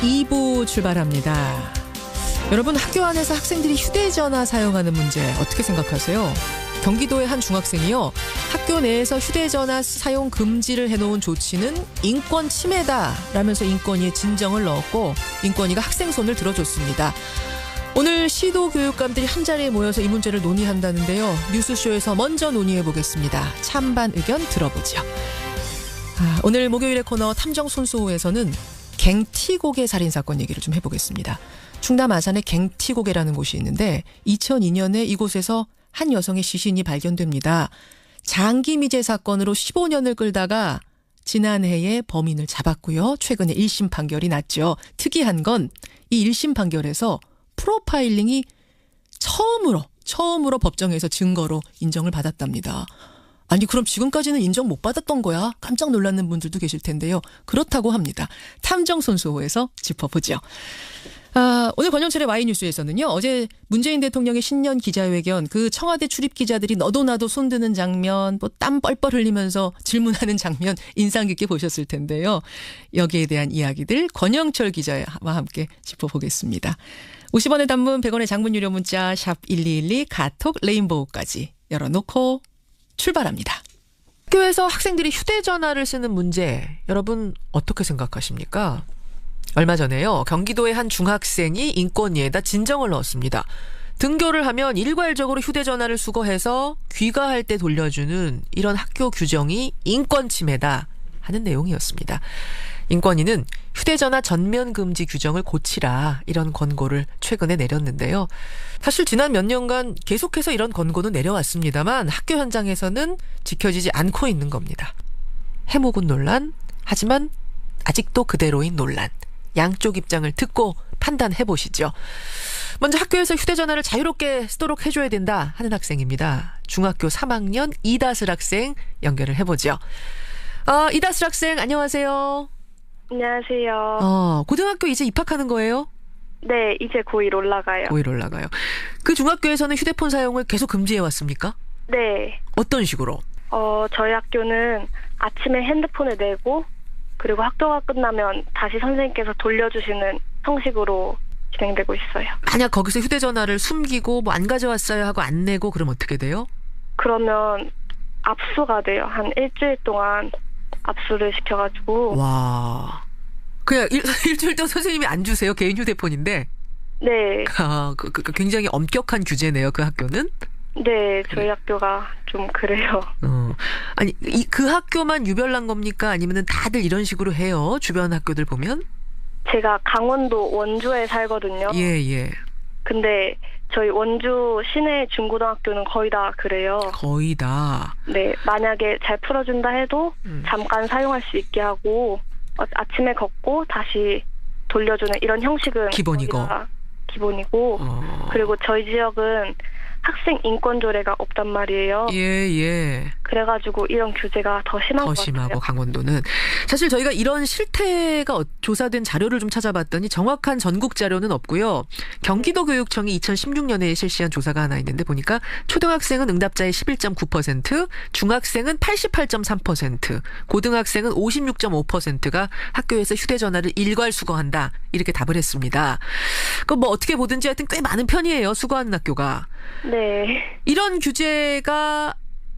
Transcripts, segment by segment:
2부 출발합니다. 여러분, 학교 안에서 학생들이 휴대전화 사용하는 문제 어떻게 생각하세요? 경기도의 한 중학생이요, 학교 내에서 휴대전화 사용 금지를 해놓은 조치는 인권 침해다라면서 인권위에 진정을 넣었고 인권위가 학생 손을 들어줬습니다. 오늘 시도교육감들이 한자리에 모여서 이 문제를 논의한다는데요. 뉴스쇼에서 먼저 논의해보겠습니다. 찬반 의견 들어보죠. 오늘 목요일의 코너 탐정손수호에서는 갱티고개 살인사건 얘기를 좀 해보겠습니다. 충남 아산의 갱티고개라는 곳이 있는데 2002년에 이곳에서 한 여성의 시신이 발견됩니다. 장기 미제 사건으로 15년을 끌다가 지난해에 범인을 잡았고요. 최근에 1심 판결이 났죠. 특이한 건 이 1심 판결에서 프로파일링이 처음으로 법정에서 증거로 인정을 받았답니다. 아니, 그럼 지금까지는 인정 못 받았던 거야? 깜짝 놀라는 분들도 계실 텐데요. 그렇다고 합니다. 탐정손수호에서 짚어보죠. 오늘 권영철의 Y뉴스에서는요, 어제 문재인 대통령의 신년 기자회견, 그 청와대 출입 기자들이 너도 나도 손드는 장면, 땀 뻘뻘 흘리면서 질문하는 장면 인상 깊게 보셨을 텐데요. 여기에 대한 이야기들 권영철 기자와 함께 짚어보겠습니다. 50원의 단문, 100원의 장문 유료 문자 샵 1212, 카톡 레인보우까지 열어놓고 출발합니다. 학교에서 학생들이 휴대전화를 쓰는 문제, 여러분 어떻게 생각하십니까? 얼마 전에요, 경기도의 한 중학생이 인권위에다 진정을 넣었습니다. 등교를 하면 일괄적으로 휴대전화를 수거해서 귀가할 때 돌려주는 이런 학교 규정이 인권 침해다 하는 내용이었습니다. 인권위는 휴대전화 전면 금지 규정을 고치라, 이런 권고를 최근에 내렸는데요. 사실 지난 몇 년간 계속해서 이런 권고는 내려왔습니다만 학교 현장에서는 지켜지지 않고 있는 겁니다. 해묵은 논란, 하지만 아직도 그대로인 논란. 양쪽 입장을 듣고 판단해 보시죠. 먼저 학교에서 휴대전화를 자유롭게 쓰도록 해줘야 된다 하는 학생입니다. 중학교 3학년 이다슬 학생 연결을 해보죠. 이다슬 학생 안녕하세요. 안녕하세요. 고등학교 이제 입학하는 거예요? 네, 이제 고1 올라가요. 고1 올라가요. 그 중학교에서는 휴대폰 사용을 계속 금지해 왔습니까? 네. 어떤 식으로? 저희 학교는 아침에 핸드폰을 내고 그리고 학교가 끝나면 다시 선생님께서 돌려주시는 형식으로 진행되고 있어요. 만약 거기서 휴대전화를 숨기고 안 가져왔어요 하고 안 내고 그럼 어떻게 돼요? 그러면 압수가 돼요. 한 일주일 동안 압수를 시켜가지고. 와. 그냥 일주일 동안 선생님이 안 주세요? 개인 휴대폰인데? 네. 굉장히 엄격한 규제네요, 그 학교는? 네, 저희 학교가 좀 그래요. 아니, 그 학교만 유별난 겁니까? 아니면은 다들 이런 식으로 해요? 주변 학교들 보면? 제가 강원도 원주에 살거든요. 예. 근데 저희 원주 시내 중고등학교는 거의 다 그래요. 거의 다? 네, 만약에 잘 풀어준다 해도 잠깐 사용할 수 있게 하고 아침에 걷고 다시 돌려주는 이런 형식은 기본이고. 기본이고. 그리고 저희 지역은 학생 인권 조례가 없단 말이에요. 예. 그래가지고 이런 규제가 더 심한 것 같아요. 더 심하고 강원도는. 사실 저희가 이런 실태가 조사된 자료를 좀 찾아봤더니 정확한 전국 자료는 없고요. 경기도 교육청이 2016년에 실시한 조사가 하나 있는데 보니까 초등학생은 응답자의 11.9%, 중학생은 88.3%, 고등학생은 56.5%가 학교에서 휴대전화를 일괄 수거한다, 이렇게 답을 했습니다. 그럼 뭐 어떻게 보든지 하여튼 꽤 많은 편이에요, 수거하는 학교가. 네. 이런 규제가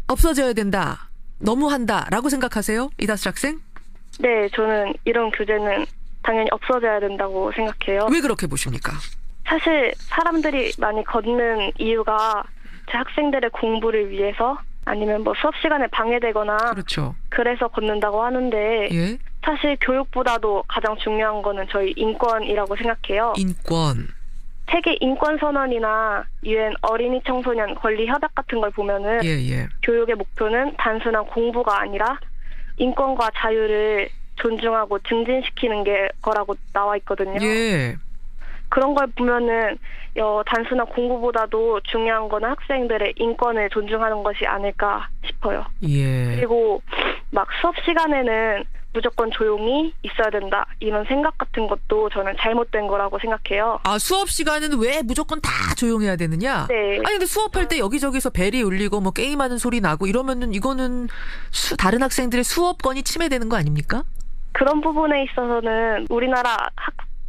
없어져야 된다, 너무한다라고 생각하세요? 이다슬 학생? 네, 저는 이런 규제는 당연히 없어져야 된다고 생각해요. 왜 그렇게 보십니까? 사실 사람들이 많이 걷는 이유가 제 학생들의 공부를 위해서 아니면 뭐 수업 시간에 방해되거나 그렇죠. 그래서 걷는다고 하는데 예? 사실 교육보다도 가장 중요한 거는 저희 인권이라고 생각해요. 인권. 세계 인권선언이나 UN 어린이 청소년 권리 협약 같은 걸 보면은 예. 교육의 목표는 단순한 공부가 아니라 인권과 자유를 존중하고 증진시키는 게 거라고 나와 있거든요. 예. 그런 걸 보면은 단순한 공부보다도 중요한 거는 학생들의 인권을 존중하는 것이 아닐까 싶어요. 예. 그리고 막 수업 시간에는 무조건 조용히 있어야 된다, 이런 생각 같은 것도 저는 잘못된 거라고 생각해요. 수업 시간은 왜 무조건 다 조용해야 되느냐? 네. 아니 근데 수업할 때 여기저기서 벨이 울리고 뭐 게임하는 소리 나고 이러면은 이거는 다른 학생들의 수업권이 침해되는 거 아닙니까? 그런 부분에 있어서는 우리나라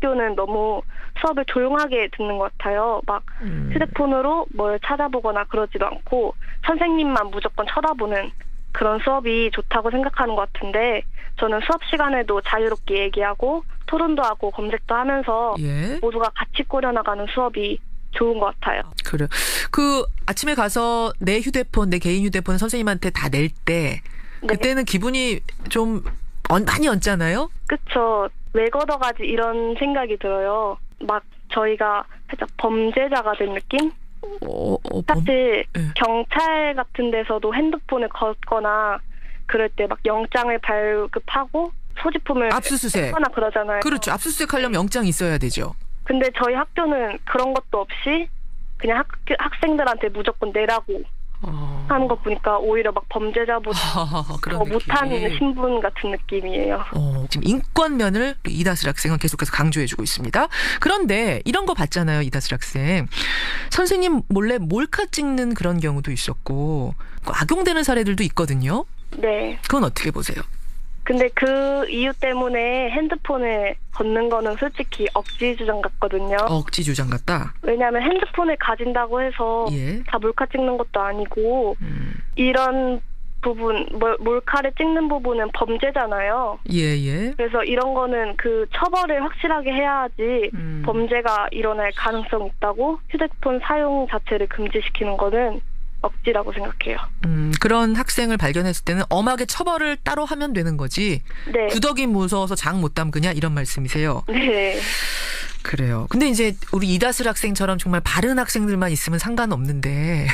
학교는 너무 수업을 조용하게 듣는 것 같아요. 막 휴대폰으로 뭘 찾아보거나 그러지도 않고 선생님만 무조건 쳐다보는 그런 수업이 좋다고 생각하는 것 같은데 저는 수업 시간에도 자유롭게 얘기하고 토론도 하고 검색도 하면서 예. 모두가 같이 꾸려나가는 수업이 좋은 것 같아요. 그래. 그 아침에 가서 내 휴대폰, 내 개인 휴대폰 선생님한테 다 낼 때 그때는 기분이 좀 많이 얹잖아요? 그쵸. 왜 걷어가지 이런 생각이 들어요. 막 저희가 살짝 범죄자가 된 느낌? 사실 경찰 같은 데서도 핸드폰을 걷거나 그럴 때 막 영장을 발급하고 소지품을 압수수색 하거나 그러잖아요. 그렇죠. 압수수색 하려면 영장이 있어야 되죠. 근데 저희 학교는 그런 것도 없이 그냥 학생들한테 무조건 내라고 하는 거 보니까 오히려 막 범죄자보다 더 못한 신분 같은 느낌이에요. 지금 인권면을 이다슬 학생은 계속해서 강조해주고 있습니다. 그런데 이런 거 봤잖아요. 이다슬 학생. 선생님 몰래 몰카 찍는 그런 경우도 있었고 악용되는 사례들도 있거든요. 네. 그건 어떻게 보세요? 근데 그 이유 때문에 핸드폰을 걷는 거는 솔직히 억지 주장 같거든요. 억지 주장 같다? 왜냐하면 핸드폰을 가진다고 해서 다 몰카 찍는 것도 아니고 이런 부분, 몰카를 찍는 부분은 범죄잖아요. 예. 그래서 이런 거는 그 처벌을 확실하게 해야지 범죄가 일어날 가능성이 있다고 휴대폰 사용 자체를 금지시키는 거는 억지라고 생각해요. 그런 학생을 발견했을 때는 엄하게 처벌을 따로 하면 되는 거지. 네. 구더기 무서워서 장 못 담그냐 이런 말씀이세요. 네. 그래요. 근데 이제 우리 이다슬 학생처럼 정말 바른 학생들만 있으면 상관없는데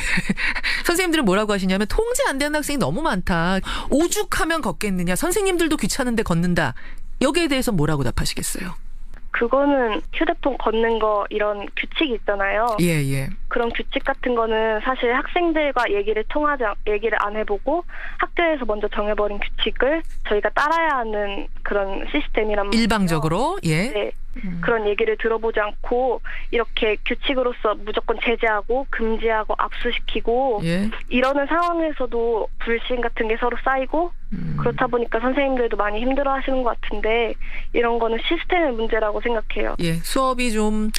선생님들은 뭐라고 하시냐면 통제 안 되는 학생이 너무 많다. 오죽하면 걷겠느냐. 선생님들도 귀찮은데 걷는다. 여기에 대해서 뭐라고 답하시겠어요? 그거는 휴대폰 걷는 거 이런 규칙이 있잖아요. 예. 그런 규칙 같은 거는 사실 학생들과 얘기를 안 해보고 학교에서 먼저 정해버린 규칙을 저희가 따라야 하는 그런 시스템이란 말이에요. 일방적으로? 예. 네. 그런 얘기를 들어보지 않고 이렇게 규칙으로서 무조건 제재하고 금지하고 압수시키고 이러는 상황에서도 불신 같은 게 서로 쌓이고 그렇다 보니까 선생님들도 많이 힘들어하시는 것 같은데 이런 거는 시스템의 문제라고 생각해요. 예, 수업이 좀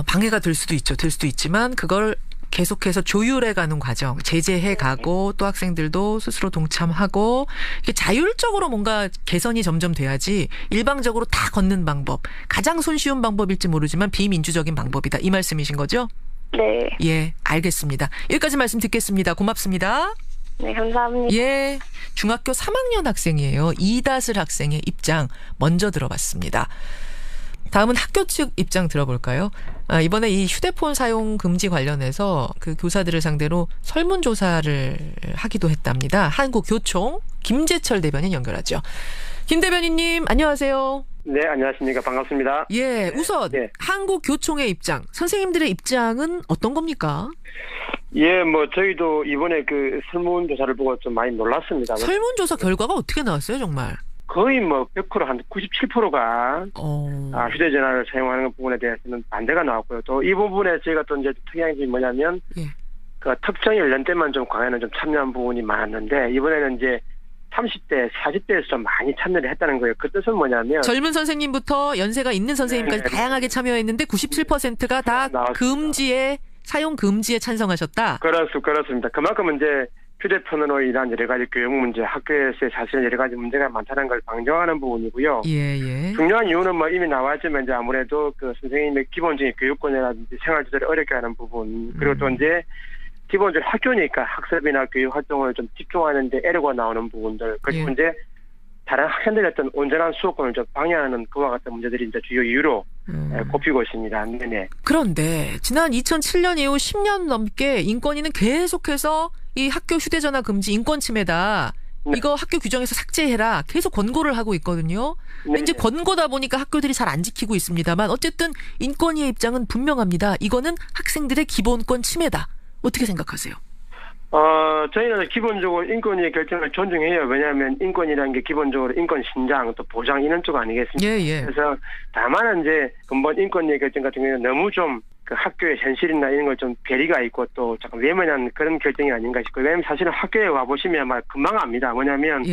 방해가 될 수도 있죠. 될 수도 있지만 그걸 계속해서 조율해가는 과정, 제재해가고 또 학생들도 스스로 동참하고 이게 자율적으로 뭔가 개선이 점점 돼야지 일방적으로 다 걷는 방법, 가장 손쉬운 방법일지 모르지만 비민주적인 방법이다. 이 말씀이신 거죠? 네. 예, 알겠습니다. 여기까지 말씀 듣겠습니다. 고맙습니다. 네, 감사합니다. 예, 중학교 3학년 학생이에요. 이다슬 학생의 입장 먼저 들어봤습니다. 다음은 학교 측 입장 들어볼까요? 이번에 이 휴대폰 사용 금지 관련해서 그 교사들을 상대로 설문조사를 하기도 했답니다. 한국교총 김재철 대변인 연결하죠. 김 대변인님 안녕하세요. 네, 안녕하십니까. 반갑습니다. 예, 우선 한국교총의 입장, 선생님들의 입장은 어떤 겁니까? 예, 저희도 이번에 그 설문조사를 보고 좀 많이 놀랐습니다. 설문조사 결과가 어떻게 나왔어요, 정말? 거의 100% 한 97%가 휴대전화를 사용하는 부분에 대해서는 반대가 나왔고요. 또 이 부분에 저희가 또 이제 특이한 게 뭐냐면 그 특정 연령대만 좀 강연을 좀 참여한 부분이 많았는데 이번에는 이제 30대, 40대에서 좀 많이 참여를 했다는 거예요. 그 뜻은 뭐냐면 젊은 선생님부터 연세가 있는 선생님까지 다양하게 참여했는데 97%가 다 사용 금지에 찬성하셨다. 그렇습니다. 그만큼 이제 휴대폰으로 인한 여러 가지 교육 문제, 학교에서의 사실은 여러 가지 문제가 많다는 걸 방증하는 부분이고요. 예. 중요한 이유는 이미 나왔지만 이제 아무래도 그 선생님의 기본적인 교육권이라든지 생활 지도를 어렵게 하는 부분, 그리고 또 이제 기본적으로 학교니까 학습이나 교육 활동을 좀 집중하는데 에러가 나오는 부분들, 그리고 이제 다른 학생들의 어떤 온전한 수업권을 좀 방해하는 그와 같은 문제들이 이제 주요 이유로 꼽히고 있습니다. 네네. 그런데 지난 2007년 이후 10년 넘게 인권위는 계속해서 이 학교 휴대전화 금지 인권 침해다. 이거 학교 규정에서 삭제해라. 계속 권고를 하고 있거든요. 근데 이제 권고다 보니까 학교들이 잘 안 지키고 있습니다만 어쨌든 인권위의 입장은 분명합니다. 이거는 학생들의 기본권 침해다. 어떻게 생각하세요? 저희는 기본적으로 인권위의 결정을 존중해요. 왜냐하면 인권이라는 게 기본적으로 인권 신장 또 보장 이런 쪽 아니겠습니까? 예. 그래서 다만 이제 근본 인권위의 결정 같은 경우는 너무 좀 그 학교의 현실이나 이런 걸 좀 괴리가 있고 또 잠깐 외면한 그런 결정이 아닌가 싶고요. 왜냐하면 사실은 학교에 와 보시면 금방 압니다. 뭐냐면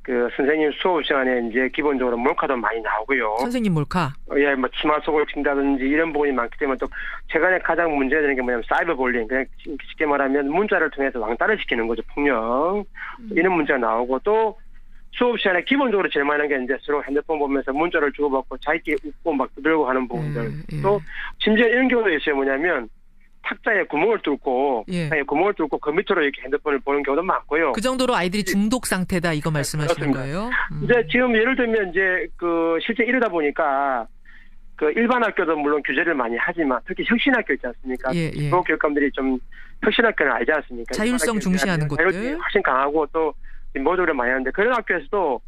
그 선생님 수업 시간에 이제 기본적으로 몰카도 많이 나오고요. 선생님 몰카? 예, 뭐 치마 속을 친다든지 이런 부분이 많기 때문에 또 최근에 가장 문제되는 게 뭐냐면 사이버 볼링. 그냥 쉽게 말하면 문자를 통해서 왕따를 시키는 거죠. 폭력. 이런 문제가 나오고 또 수업 시간에 기본적으로 제일 많은 게 이제 서로 핸드폰 보면서 문자를 주고받고 자기끼리 웃고 막 들고 하는 부분들. 또 심지어 이런 경우도 있어요. 뭐냐면 탁자에 구멍을 뚫고 그 밑으로 이렇게 핸드폰을 보는 경우도 많고요. 그 정도로 아이들이 중독 상태다 이거 말씀하시는 거예요? 이제 지금 예를 들면 이제 그 실제 이러다 보니까 그 일반 학교도 물론 규제를 많이 하지만 특히 혁신학교 있지 않습니까? 교육감들이 좀 혁신학교는 알지 않습니까? 자율성 중시하는 곳들. 자율성이 훨씬 강하고 또 모듈을 많이 하는데 그런 학교에서도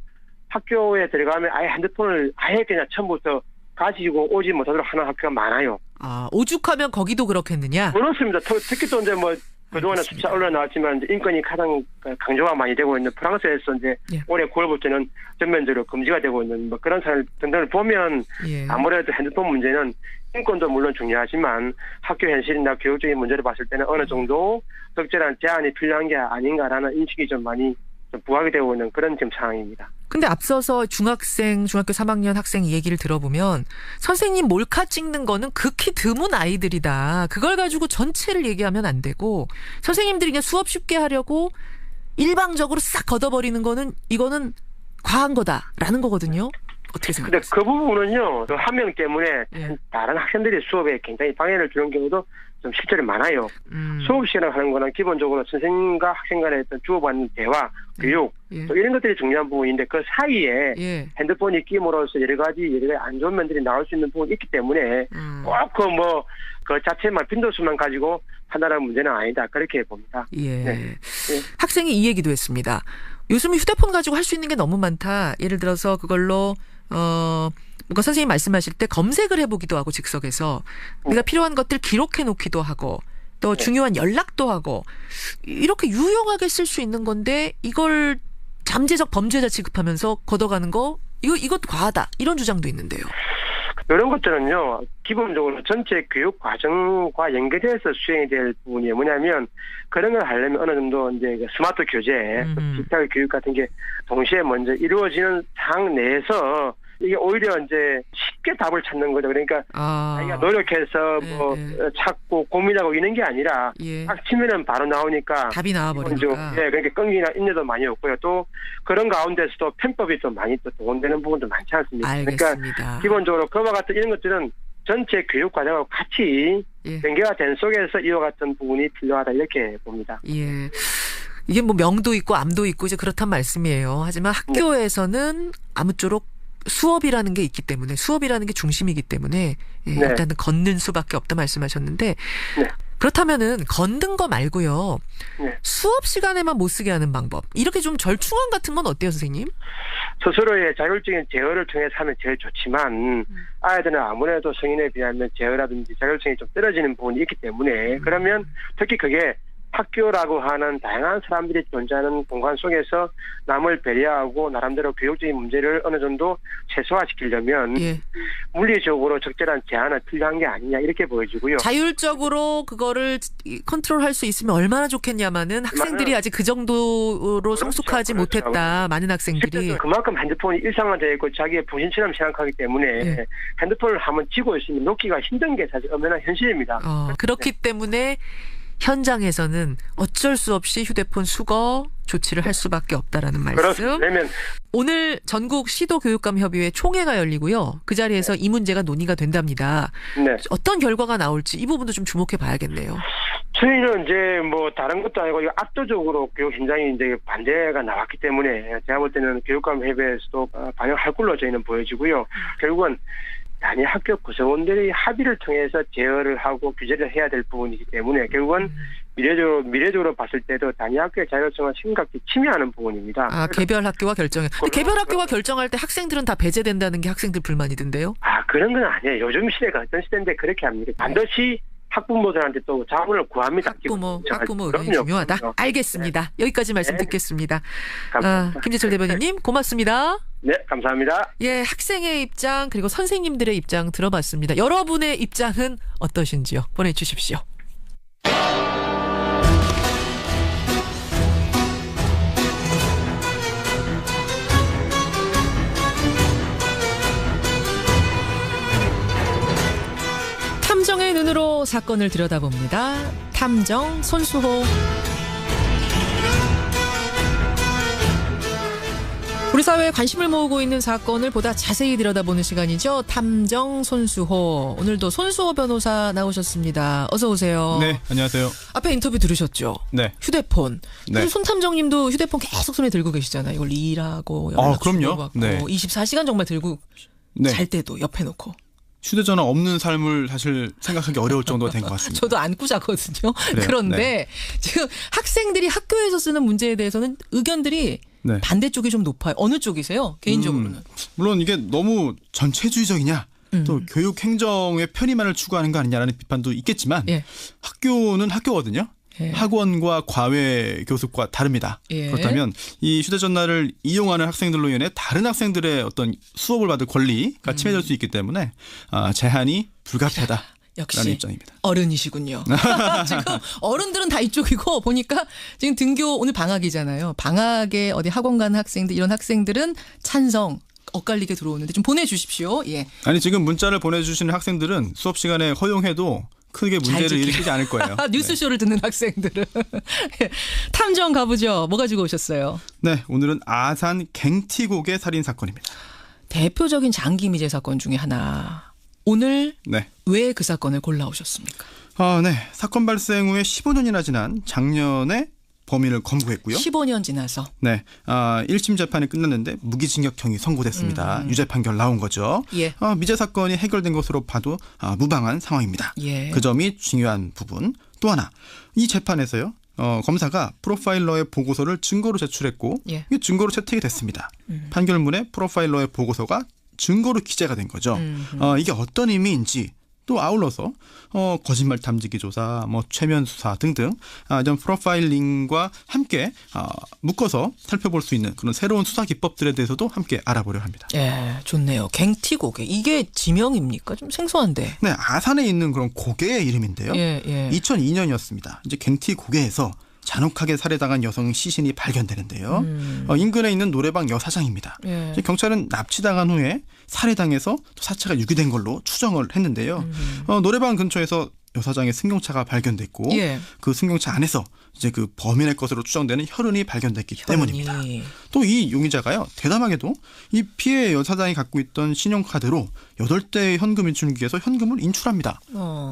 학교에 들어가면 아예 핸드폰을 아예 그냥 처음부터 가지고 오지 못하도록 하는 학교가 많아요. 아, 오죽하면 거기도 그렇겠느냐? 그렇습니다. 특히 또 이제 뭐 그동안에 수차 언론에 나왔지만 이제 인권이 가장 강조가 많이 되고 있는 프랑스에서 이제 올해 9월부터는 전면적으로 금지가 되고 있는 뭐 그런 사례 등등을 보면 아무래도 핸드폰 문제는 인권도 물론 중요하지만 학교 현실이나 교육적인 문제를 봤을 때는 어느 정도 적절한 제한이 필요한 게 아닌가라는 인식이 좀 많이 좀 부각이 되고 있는 그런 지금 상황입니다. 근데 앞서서 중학교 3학년 학생 얘기를 들어보면 선생님 몰카 찍는 거는 극히 드문 아이들이다. 그걸 가지고 전체를 얘기하면 안 되고 선생님들이 그냥 수업 쉽게 하려고 일방적으로 싹 걷어버리는 거는 이거는 과한 거다라는 거거든요. 어떻게 생각하세요? 근데 그 부분은요. 그 한 명 때문에 다른 학생들이 수업에 굉장히 방해를 주는 경우도 좀 실제로 많아요. 수업 시간을 하는 거는 기본적으로 선생님과 학생 간에 어떤 주고받는 대화, 교육 또 이런 것들이 중요한 부분인데 그 사이에 핸드폰이 끼임으로써 여러 가지 안 좋은 면들이 나올 수 있는 부분이 있기 때문에 꼭 그 자체만 빈도수만 가지고 판단하는 문제는 아니다. 그렇게 봅니다. 학생이 이 얘기도 했습니다. 요즘 휴대폰 가지고 할 수 있는 게 너무 많다. 예를 들어서 그걸로 뭔가 선생님 말씀하실 때 검색을 해보기도 하고 즉석에서 내가 필요한 것들 기록해 놓기도 하고 또 중요한 연락도 하고 이렇게 유용하게 쓸 수 있는 건데 이걸 잠재적 범죄자 취급하면서 걷어가는 거 이것도 과하다 이런 주장도 있는데요. 이런 것들은요 기본적으로 전체 교육 과정과 연계돼서 수행이 될 부분이 뭐냐면 그런 걸 하려면 어느 정도 이제 스마트 교재, 디지털 교육 같은 게 동시에 먼저 이루어지는 상황 내에서 이게 오히려 이제 쉽게 답을 찾는 거죠. 그러니까 자기가 노력해서 찾고 고민하고 이런 게 아니라 딱 치면은 바로 나오니까 답이 나와버리니까. 그러니까 끈기나 인내도 많이 없고요. 또 그런 가운데서도 편법이 또 많이 또 동원되는 부분도 많지 않습니까? 알겠습니다. 그러니까 기본적으로 그와 같은 이런 것들은 전체 교육 과정하고 같이 연계가 된 속에서 이와 같은 부분이 필요하다 이렇게 봅니다. 이게 뭐 명도 있고 암도 있고 이제 그렇단 말씀이에요. 하지만 학교에서는 아무쪼록 수업이라는 게 있기 때문에 수업이라는 게 중심이기 때문에 일단은 걷는 수밖에 없다 말씀하셨는데 그렇다면은 걷는 거 말고요. 수업 시간에만 못 쓰게 하는 방법. 이렇게 좀 절충안 같은 건 어때요, 선생님? 스스로의 자율적인 제어를 통해서 하면 제일 좋지만 아이들은 아무래도 성인에 비하면 제어라든지 자율성이 좀 떨어지는 부분이 있기 때문에 그러면 특히 그게 학교라고 하는 다양한 사람들이 존재하는 공간 속에서 남을 배려하고 나름대로 교육적인 문제를 어느 정도 최소화시키려면 물리적으로 적절한 제한은 필요한 게 아니냐 이렇게 보여지고요. 자율적으로 그거를 컨트롤할 수 있으면 얼마나 좋겠냐마는 학생들이 아직 그 정도로 성숙하지 못했다. 많은 학생들이. 그만큼 핸드폰이 일상화되어 있고 자기의 분신처럼 생각하기 때문에 핸드폰을 한번 쥐고 있으면 놓기가 힘든 게 사실 엄연한 현실입니다. 그렇기 때문에 현장에서는 어쩔 수 없이 휴대폰 수거 조치를 할 수밖에 없다라는 말씀. 그렇습니다. 오늘 전국 시도교육감협의회 총회가 열리고요. 그 자리에서 이 문제가 논의가 된답니다. 어떤 결과가 나올지 이 부분도 좀 주목해 봐야겠네요. 저희는 이제 뭐 다른 것도 아니고 압도적으로 교육 현장이 이제 반대가 나왔기 때문에 제가 볼 때는 교육감협의회에서도 반영할 걸로 저희는 보여지고요. 결국은 단위 학교 구성원들이 합의를 통해서 제어를 하고 규제를 해야 될 부분이기 때문에 결국은 미래적으로 봤을 때도 단위 학교의 자율성을 심각히 침해하는 부분입니다. 개별 학교가 결정해. 개별 학교가 결정할 때 학생들은 다 배제된다는 게 학생들 불만이던데요? 그런 건 아니에요. 요즘 시대가 어떤 시대인데 그렇게 합니다. 반드시 학부모들한테 또 자문을 구합니다. 학부모 의견이 중요하다. 알겠습니다. 여기까지 말씀 듣겠습니다. 김재철 대변인님 고맙습니다. 네, 감사합니다. 학생의 입장 그리고 선생님들의 입장 들어봤습니다. 여러분의 입장은 어떠신지요? 보내주십시오. 손수호 사건을 들여다봅니다. 탐정 손수호. 우리 사회에 관심을 모으고 있는 사건을 보다 자세히 들여다보는 시간이죠. 탐정 손수호. 오늘도 손수호 변호사 나오셨습니다. 어서 오세요. 네, 안녕하세요. 앞에 인터뷰 들으셨죠? 네. 휴대폰. 네. 손 탐정님도 휴대폰 계속 손에 들고 계시잖아요. 이걸 일하고 연락 그럼요. 네. 24시간 정말 들고 네. 잘 때도 옆에 놓고. 휴대전화 없는 삶을 사실 생각하기 어려울 정도가 된 것 같습니다. 저도 안고 자거든요. 그래요? 그런데 네. 지금 학생들이 학교에서 쓰는 문제에 대해서는 의견들이 네. 반대쪽이 좀 높아요. 어느 쪽이세요? 개인적으로는. 물론 이게 너무 전체주의적이냐 또 교육 행정의 편의만을 추구하는 거 아니냐라는 비판도 있겠지만 예. 학교는 학교거든요. 예. 학원과 과외 교습과 다릅니다. 예. 그렇다면 이 휴대전화를 이용하는 학생들로 인해 다른 학생들의 어떤 수업을 받을 권리가 침해될 수 있기 때문에 제한이 불가피하다. 역시 라는 입장입니다. 어른이시군요. 지금 어른들은 다 이쪽이고 보니까 지금 등교 오늘 방학이잖아요. 방학에 어디 학원 가는 학생들 이런 학생들은 찬성 엇갈리게 들어오는데 좀 보내주십시오. 예. 아니 지금 문자를 보내주시는 학생들은 수업 시간에 허용해도 크게 문제를 일으키지 않을 거예요. 뉴스쇼를 듣는 학생들은. 탐정 가보죠. 뭐 가지고 오셨어요? 네, 오늘은 아산 갱티곡의 살인 사건입니다. 대표적인 장기 미제 사건 중에 하나. 오늘 네. 왜 그 사건을 골라오셨습니까? 네. 사건 발생 후에 15년이나 지난 작년에 범인을 검거했고요. 15년 지나서. 네. 1심 재판이 끝났는데 무기징역형이 선고됐습니다. 유죄 판결 나온 거죠. 예. 미제 사건이 해결된 것으로 봐도 무방한 상황입니다. 예. 그 점이 중요한 부분. 또 하나. 이 재판에서요. 검사가 프로파일러의 보고서를 증거로 제출했고 예. 이게 증거로 채택이 됐습니다. 판결문에 프로파일러의 보고서가 증거로 기재가 된 거죠. 이게 어떤 의미인지 또 아울러서 거짓말 탐지기 조사, 최면 수사 등등 이런 프로파일링과 함께 묶어서 살펴볼 수 있는 그런 새로운 수사 기법들에 대해서도 함께 알아보려 합니다. 예, 좋네요. 갱티고개. 이게 지명입니까? 좀 생소한데. 네, 아산에 있는 그런 고개의 이름인데요. 예. 2002년이었습니다. 이제 갱티고개에서 잔혹하게 살해당한 여성 시신이 발견되는데요. 인근에 있는 노래방 여사장입니다. 예. 경찰은 납치당한 후에 살해당해서 사체가 유기된 걸로 추정을 했는데요. 노래방 근처에서 여사장의 승용차가 발견됐고 예. 그 승용차 안에서 이제 그 범인의 것으로 추정되는 혈흔이 발견됐기 때문입니다. 또 이 용의자가요. 대담하게도 이 피해 여사장이 갖고 있던 신용카드로 8대의 현금 인출기 위해서 현금을 인출합니다.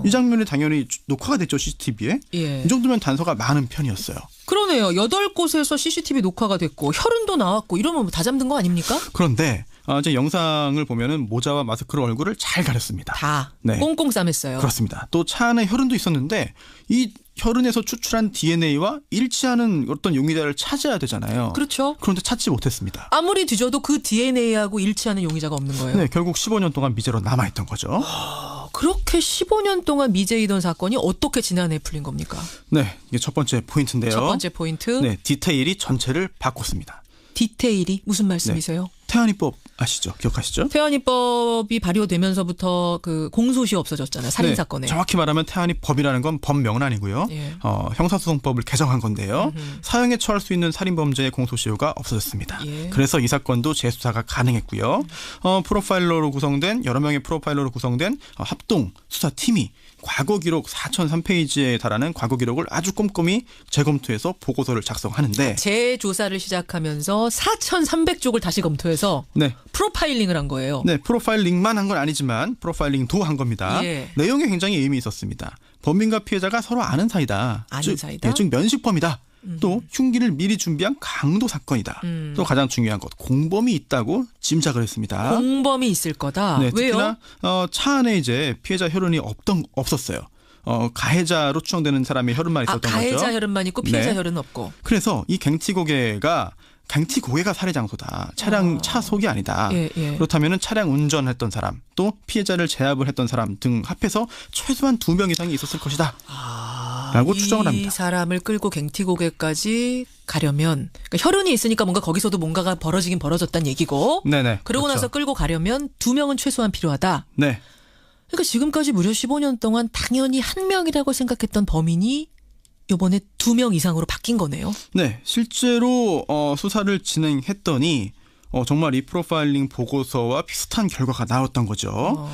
이 장면이 당연히 녹화가 됐죠. CCTV에. 예. 이 정도면 단서가 많은 편이었어요. 그러네요. 8곳에서 CCTV 녹화가 됐고 혈흔도 나왔고 이러면 다 잠든 거 아닙니까? 그런데 이제 영상을 보면은 모자와 마스크로 얼굴을 잘 가렸습니다. 다 네. 꽁꽁 싸맸어요. 그렇습니다. 또 차 안에 혈흔도 있었는데 이 혈흔에서 추출한 DNA와 일치하는 어떤 용의자를 찾아야 되잖아요. 그렇죠. 그런데 찾지 못했습니다. 아무리 뒤져도 그 DNA하고 일치하는 용의자가 없는 거예요. 네, 결국 15년 동안 미제로 남아있던 거죠. 그렇게 15년 동안 미제이던 사건이 어떻게 지난해 풀린 겁니까? 네, 이게 첫 번째 포인트인데요. 첫 번째 포인트. 네, 디테일이 전체를 바꿨습니다. 디테일이 무슨 말씀이세요? 네. 태안이법 아시죠? 기억하시죠? 태안이법이 발효되면서부터 그 공소시 없어졌잖아요. 살인 네, 사건에. 정확히 말하면 태안이법이라는 건 법명은 아니고요. 예. 형사소송법을 개정한 건데요. 사형에 처할 수 있는 살인범죄의 공소시효가 없어졌습니다. 예. 그래서 이 사건도 재수사가 가능했고요. 프로파일러로 구성된 여러 명의 프로파일러로 구성된 합동 수사팀이 과거 기록 4,003페이지에 달하는 과거 기록을 아주 꼼꼼히 재검토해서 보고서를 작성하는데 재조사를 시작하면서 4,300쪽을 다시 검토해서 네. 프로파일링을 한 거예요. 네, 프로파일링만 한 건 아니지만 프로파일링도 한 겁니다. 예. 내용에 굉장히 의미 있었습니다. 범인과 피해자가 서로 아는 사이다. 사이다? 즉 면식범이다. 또 흉기를 미리 준비한 강도 사건이다. 또 가장 중요한 것 공범이 있다고 짐작을 했습니다. 공범이 있을 거다. 네, 왜요? 특히나 차 안에 이제 피해자 혈흔이 없었어요. 가해자로 추정되는 사람의 혈흔만 있었던 거죠. 가해자 혈흔만 있고 피해자 네. 혈흔은 없고. 그래서 이 갱티고개가 살해 장소다. 차 속이 아니다. 예. 그렇다면 차량 운전했던 사람, 또 피해자를 제압을 했던 사람 등 합해서 최소한 2명 이상이 있었을 것이다. 라고 추정을 합니다. 이 사람을 끌고 갱티고개까지 가려면 그러니까 혈흔이 있으니까 뭔가 거기서도 뭔가가 벌어지긴 벌어졌다는 얘기고. 네네. 그러고 그렇죠. 나서 끌고 가려면 2명은 최소한 필요하다. 네. 그러니까 지금까지 무려 15년 동안 당연히 1명이라고 생각했던 범인이 이번에 2명 이상으로 바뀐 거네요. 네, 실제로 수사를 진행했더니 정말 이 프로파일링 보고서와 비슷한 결과가 나왔던 거죠.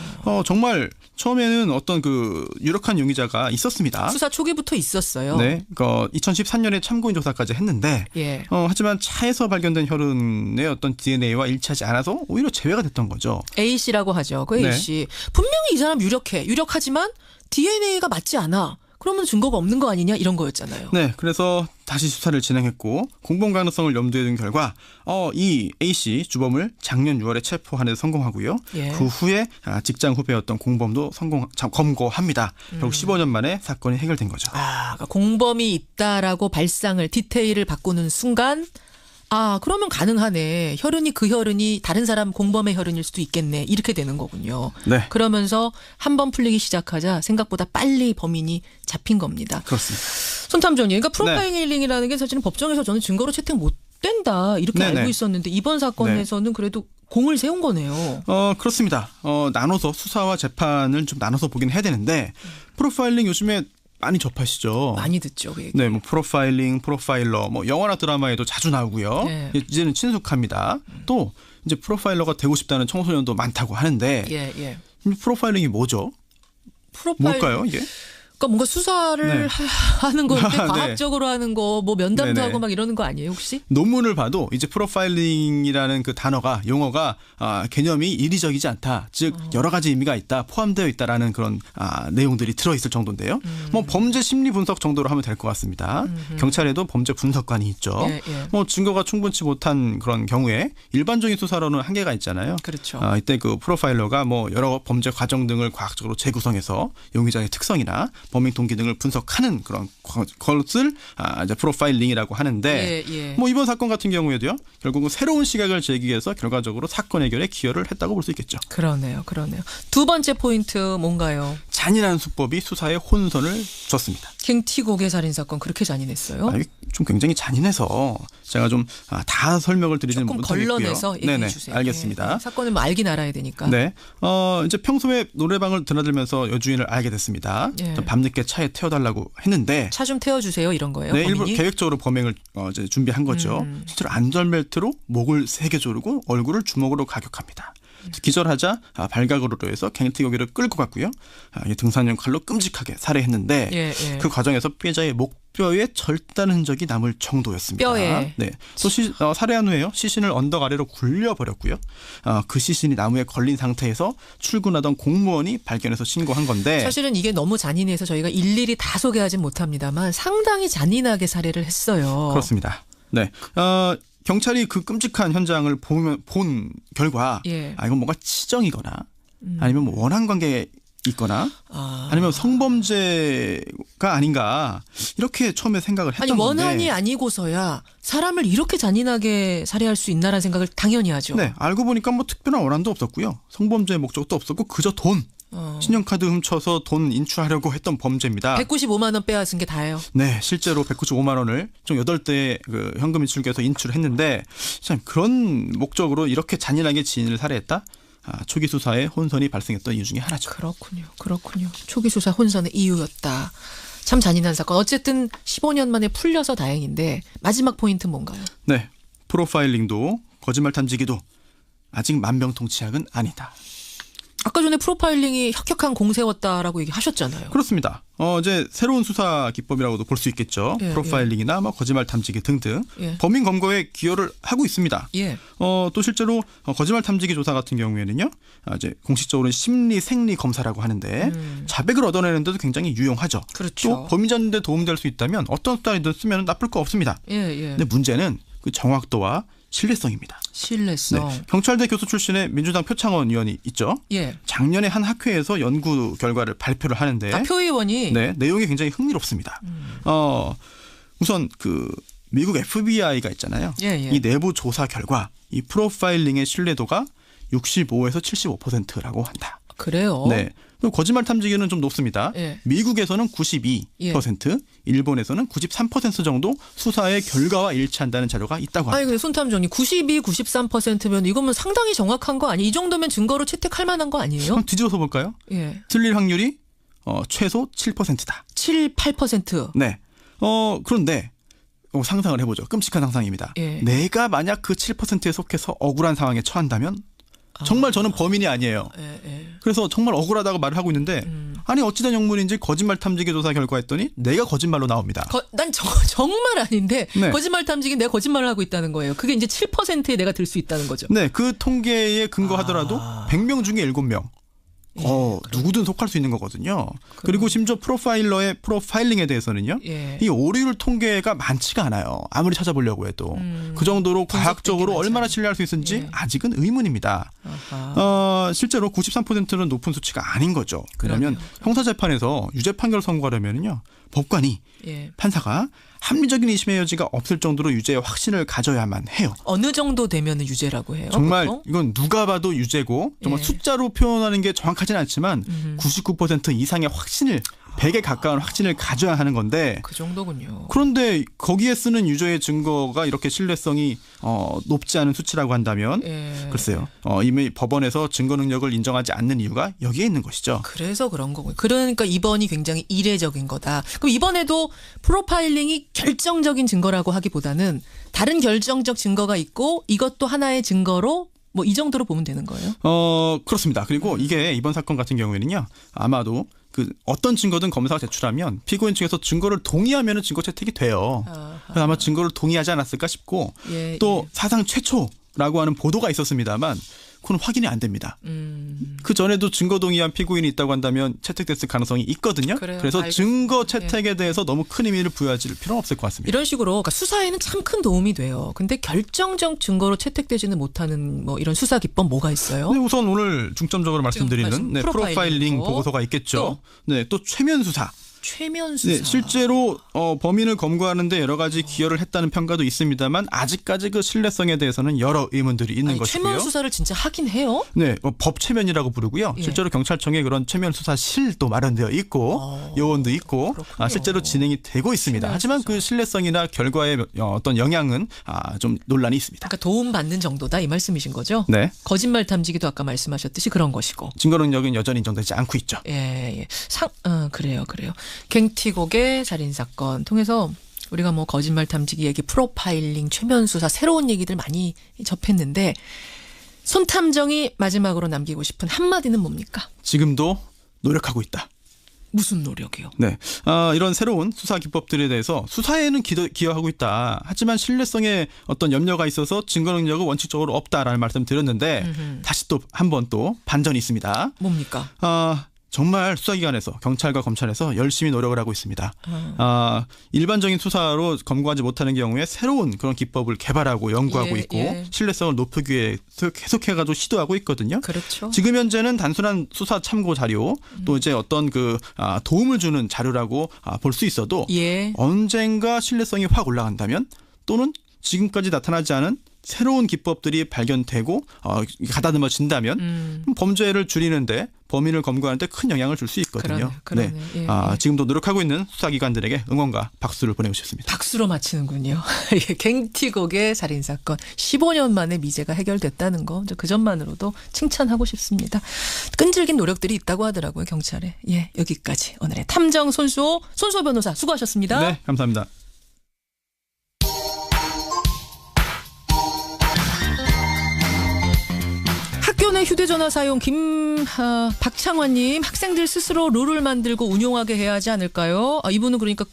정말 처음에는 어떤 그 유력한 용의자가 있었습니다. 수사 초기부터 있었어요. 네, 2013년에 참고인 조사까지 했는데, 예. 하지만 차에서 발견된 혈흔의 어떤 DNA와 일치하지 않아서 오히려 제외가 됐던 거죠. A 씨라고 하죠. 그 A 씨 분명히 이 사람 유력하지만 DNA가 맞지 않아. 그러면 증거가 없는 거 아니냐 이런 거였잖아요. 네, 그래서 다시 수사를 진행했고 공범 가능성을 염두에 둔 결과 이 A씨 주범을 작년 6월에 체포하는 데 성공하고요. 예. 그 후에 직장 후배였던 공범도 검거합니다. 결국 15년 만에 사건이 해결된 거죠. 그러니까 공범이 있다라고 발상을 디테일을 바꾸는 순간 그러면 가능하네. 혈흔이 혈흔이 다른 사람 공범의 혈흔일 수도 있겠네. 이렇게 되는 거군요. 네. 그러면서 한 번 풀리기 시작하자 생각보다 빨리 범인이 잡힌 겁니다. 그렇습니다. 손탐정님, 그러니까 프로파일링이라는 게 사실은 법정에서 저는 증거로 채택 못 된다 이렇게 알고 있었는데 이번 사건에서는 그래도 공을 세운 거네요. 그렇습니다. 나눠서 수사와 재판을 좀 나눠서 보긴 해야 되는데 프로파일링 요즘에 많이 접하시죠. 많이 듣죠. 그 얘기. 네, 프로파일링, 프로파일러, 영화나 드라마에도 자주 나오고요. 네. 이제는 친숙합니다. 또 이제 프로파일러가 되고 싶다는 청소년도 많다고 하는데, 프로파일링이 뭐죠? 뭘까요, 이게? 그러니까 뭔가 수사를 하는 건데 과학적으로 하는 거, 면담도 하고 막 이러는 거 아니에요, 혹시? 논문을 봐도 이제 프로파일링이라는 그 단어가 용어가 개념이 이리적이지 않다. 즉 여러 가지 의미가 있다, 포함되어 있다라는 그런 내용들이 들어있을 정도인데요. 범죄 심리 분석 정도로 하면 될 것 같습니다. 경찰에도 범죄 분석관이 있죠. 증거가 충분치 못한 그런 경우에 일반적인 수사로는 한계가 있잖아요. 그렇죠. 이때 그 프로파일러가 여러 범죄 과정 등을 과학적으로 재구성해서 용의자의 특성이나 범행 동기 등을 분석하는 그런 것을 이제 프로파일링이라고 하는데 이번 사건 같은 경우에도요. 결국은 새로운 시각을 제기해서 결과적으로 사건 해결에 기여를 했다고 볼 수 있겠죠. 그러네요. 두 번째 포인트 뭔가요? 잔인한 수법이 수사에 혼선을 줬습니다. 킹티고개 살인 사건 그렇게 잔인했어요? 좀 굉장히 잔인해서 제가 좀 다 설명을 드리지는 조금 못하겠고요. 걸러내서 얘기해 주세요. 알겠습니다. 사건을 알긴 알아야 되니까. 네. 이제 평소에 노래방을 드나들면서 여주인을 알게 됐습니다. 밤늦게 차에 태워달라고 했는데 차 좀 태워주세요 이런 거예요. 네, 범인이? 일부 계획적으로 범행을 이제 준비한 거죠. 실제로 안전벨트로 목을 3개 조르고 얼굴을 주먹으로 가격합니다. 기절하자 발각으로 해서 갱티고기를 끌고 갔고요. 등산용 칼로 끔찍하게 살해했는데 그 과정에서 피해자의 목뼈에 절단 흔적이 남을 정도였습니다. 뼈에. 네. 또 살해한 후에요. 시신을 언덕 아래로 굴려버렸고요. 그 시신이 나무에 걸린 상태에서 출근하던 공무원이 발견해서 신고한 건데 사실은 이게 너무 잔인해서 저희가 일일이 다 소개하진 못합니다만 상당히 잔인하게 살해를 했어요. 그렇습니다. 네. 경찰이 그 끔찍한 현장을 본 결과 이건 뭔가 치정이거나 아니면 원한 관계에 있거나 아니면 성범죄가 아닌가 이렇게 처음에 생각을 했던 건데 원한이 아니고서야 사람을 이렇게 잔인하게 살해할 수 있나라는 생각을 당연히 하죠. 네, 알고 보니까 특별한 원한도 없었고요. 성범죄의 목적도 없었고 그저 돈. 신용카드 훔쳐서 돈 인출하려고 했던 범죄입니다. 195만 원 빼앗은 게 다예요. 네, 실제로 195만 원을 총 8대 그 현금 인출기에서 인출했는데 참 그런 목적으로 이렇게 잔인하게 지인을 살해했다? 초기 수사에 혼선이 발생했던 이유 중에 하나죠. 그렇군요. 초기 수사 혼선의 이유였다. 참 잔인한 사건. 어쨌든 15년 만에 풀려서 다행인데 마지막 포인트 뭔가요? 네, 프로파일링도 거짓말 탐지기도 아직 만병통치약은 아니다. 아까 전에 프로파일링이 혁혁한 공세였다라고 얘기하셨잖아요. 그렇습니다. 이제 새로운 수사 기법이라고도 볼 수 있겠죠. 프로파일링이나 거짓말 탐지기 등등 범인 검거에 기여를 하고 있습니다. 또 실제로 거짓말 탐지기 조사 같은 경우에는요, 이제 공식적으로는 심리 생리 검사라고 하는데 자백을 얻어내는데도 굉장히 유용하죠. 그렇죠. 또 범죄자인데 도움될 수 있다면 어떤 수단이든 쓰면 나쁠 거 없습니다. 근데 문제는 그 정확도와 신뢰성입니다. 신뢰성. 네. 경찰대 교수 출신의 민주당 표창원 의원이 있죠. 작년에 한 학회에서 연구 결과를 발표를 하는데 표 의원이 내용이 굉장히 흥미롭습니다. 우선 그 미국 FBI가 있잖아요. 이 내부 조사 결과 이 프로파일링의 신뢰도가 65에서 75%라고 한다. 그래요? 네. 거짓말 탐지기는 좀 높습니다. 미국에서는 92%, 일본에서는 93% 정도 수사의 결과와 일치한다는 자료가 있다고 합니다. 근데 손탐정님 92, 93%면 이거면 상당히 정확한 거 아니에요? 이 정도면 증거로 채택할 만한 거 아니에요? 그럼 뒤집어서 볼까요? 틀릴 확률이 최소 7%다. 7, 8%. 네. 그런데 상상을 해보죠. 끔찍한 상상입니다. 예. 내가 만약 그 7%에 속해서 억울한 상황에 처한다면 정말 저는 범인이 아니에요. 그래서 정말 억울하다고 말을 하고 있는데 아니 어찌된 영문인지 거짓말 탐지기 조사 결과했더니 내가 거짓말로 나옵니다. 난 정말 아닌데 네. 거짓말 탐지기 내가 거짓말을 하고 있다는 거예요. 그게 이제 7%에 내가 들 수 있다는 거죠. 네, 그 통계에 근거하더라도 100명 중에 7명. 누구든 속할 수 있는 거거든요. 그리고 심지어 프로파일러의 프로파일링에 대해서는요. 이 오류율 통계가 많지가 않아요. 아무리 찾아보려고 해도. 그 정도로 과학적으로 얼마나 신뢰할 수 있는지 아직은 의문입니다. 실제로 93%는 높은 수치가 아닌 거죠. 왜냐하면 형사재판에서 유죄 판결을 선고하려면요. 법관이 판사가 합리적인 의심의 여지가 없을 정도로 유죄의 확신을 가져야만 해요. 어느 정도 되면 유죄라고 해요? 정말 보통? 이건 누가 봐도 유죄고 정말 숫자로 표현하는 게 정확하진 않지만 99% 이상의 확신을 100에 가까운 확신을 가져야 하는 건데 그 정도군요. 그런데 거기에 쓰는 유죄의 증거가 이렇게 신뢰성이 높지 않은 수치라고 한다면 글쎄요. 이미 법원에서 증거 능력을 인정하지 않는 이유가 여기에 있는 것이죠. 그래서 그런 거군요. 그러니까 이번이 굉장히 이례적인 거다. 그럼 이번에도 프로파일링이 결정적인 증거라고 하기보다는 다른 결정적 증거가 있고 이것도 하나의 증거로 뭐 이 정도로 보면 되는 거예요? 그렇습니다. 그리고 이게 이번 사건 같은 경우에는요. 아마도 어떤 증거든 검사가 제출하면 피고인 측에서 증거를 동의하면 증거 채택이 돼요. 그래서 아마 증거를 동의하지 않았을까 싶고 또 사상 최초라고 하는 보도가 있었습니다만 그건 확인이 안 됩니다. 그 전에도 증거 동의한 피고인이 있다고 한다면 채택됐을 가능성이 있거든요. 그래서 알겠습니다. 증거 채택에 대해서 너무 큰 의미를 부여하실 필요는 없을 것 같습니다. 이런 식으로 그러니까 수사에는 참 큰 도움이 돼요. 근데 결정적 증거로 채택되지는 못하는 뭐 이런 수사 기법 뭐가 있어요? 네, 우선 오늘 중점적으로 말씀드리는 프로파일링 보고서가 있겠죠. 또 최면 수사. 최면 수사. 네, 실제로 범인을 검거하는데 여러 가지 기여를 했다는 평가도 있습니다만 아직까지 그 신뢰성에 대해서는 여러 의문들이 있는 것이고요. 최면 수사를 진짜 하긴 해요? 네, 법 최면이라고 부르고요. 실제로 경찰청에 그런 최면 수사실도 마련되어 있고 요원도 있고 실제로 진행이 되고 있습니다. 하지만 그 신뢰성이나 결과에 어떤 영향은 좀 논란이 있습니다. 그러니까 도움 받는 정도다 이 말씀이신 거죠? 네. 거짓말 탐지기도 아까 말씀하셨듯이 그런 것이고. 증거 능력은 여전히 인정되지 않고 있죠. 그래요. 갱티곡의 살인사건 통해서 우리가 뭐 거짓말 탐지기 얘기, 프로파일링, 최면 수사 새로운 얘기들 많이 접했는데 손탐정이 마지막으로 남기고 싶은 한마디는 뭡니까? 지금도 노력하고 있다. 무슨 노력이요? 네, 이런 새로운 수사 기법들에 대해서 수사에는 기여하고 있다. 하지만 신뢰성에 어떤 염려가 있어서 증거 능력은 원칙적으로 없다라는 말씀 드렸는데 다시 또 한 번 또 반전이 있습니다. 뭡니까? 정말 수사기관에서 경찰과 검찰에서 열심히 노력을 하고 있습니다. 일반적인 수사로 검거하지 못하는 경우에 새로운 그런 기법을 개발하고 연구하고 있고 신뢰성을 높이기 위해서 계속해가지고 시도하고 있거든요. 그렇죠. 지금 현재는 단순한 수사 참고 자료 또 이제 어떤 도움을 주는 자료라고 볼 수 있어도 언젠가 신뢰성이 확 올라간다면 또는 지금까지 나타나지 않은 새로운 기법들이 발견되고 가다듬어진다면 범죄를 줄이는데 범인을 검거하는데 큰 영향을 줄 수 있거든요. 그러네. 지금도 노력하고 있는 수사기관들에게 응원과 박수를 보내고 싶습니다. 박수로 마치는군요. 갱티곡의 살인사건 15년 만에 미제가 해결됐다는 거 그 점만으로도 칭찬하고 싶습니다. 끈질긴 노력들이 있다고 하더라고요. 경찰에. 여기까지 오늘의 탐정 손수호 변호사 수고하셨습니다. 네, 감사합니다. 학교 내 휴대전화 사용 박창환님 학생들 스스로 룰을 만들고 운용하게 해야 하지 않을까요? 이분은 그러니까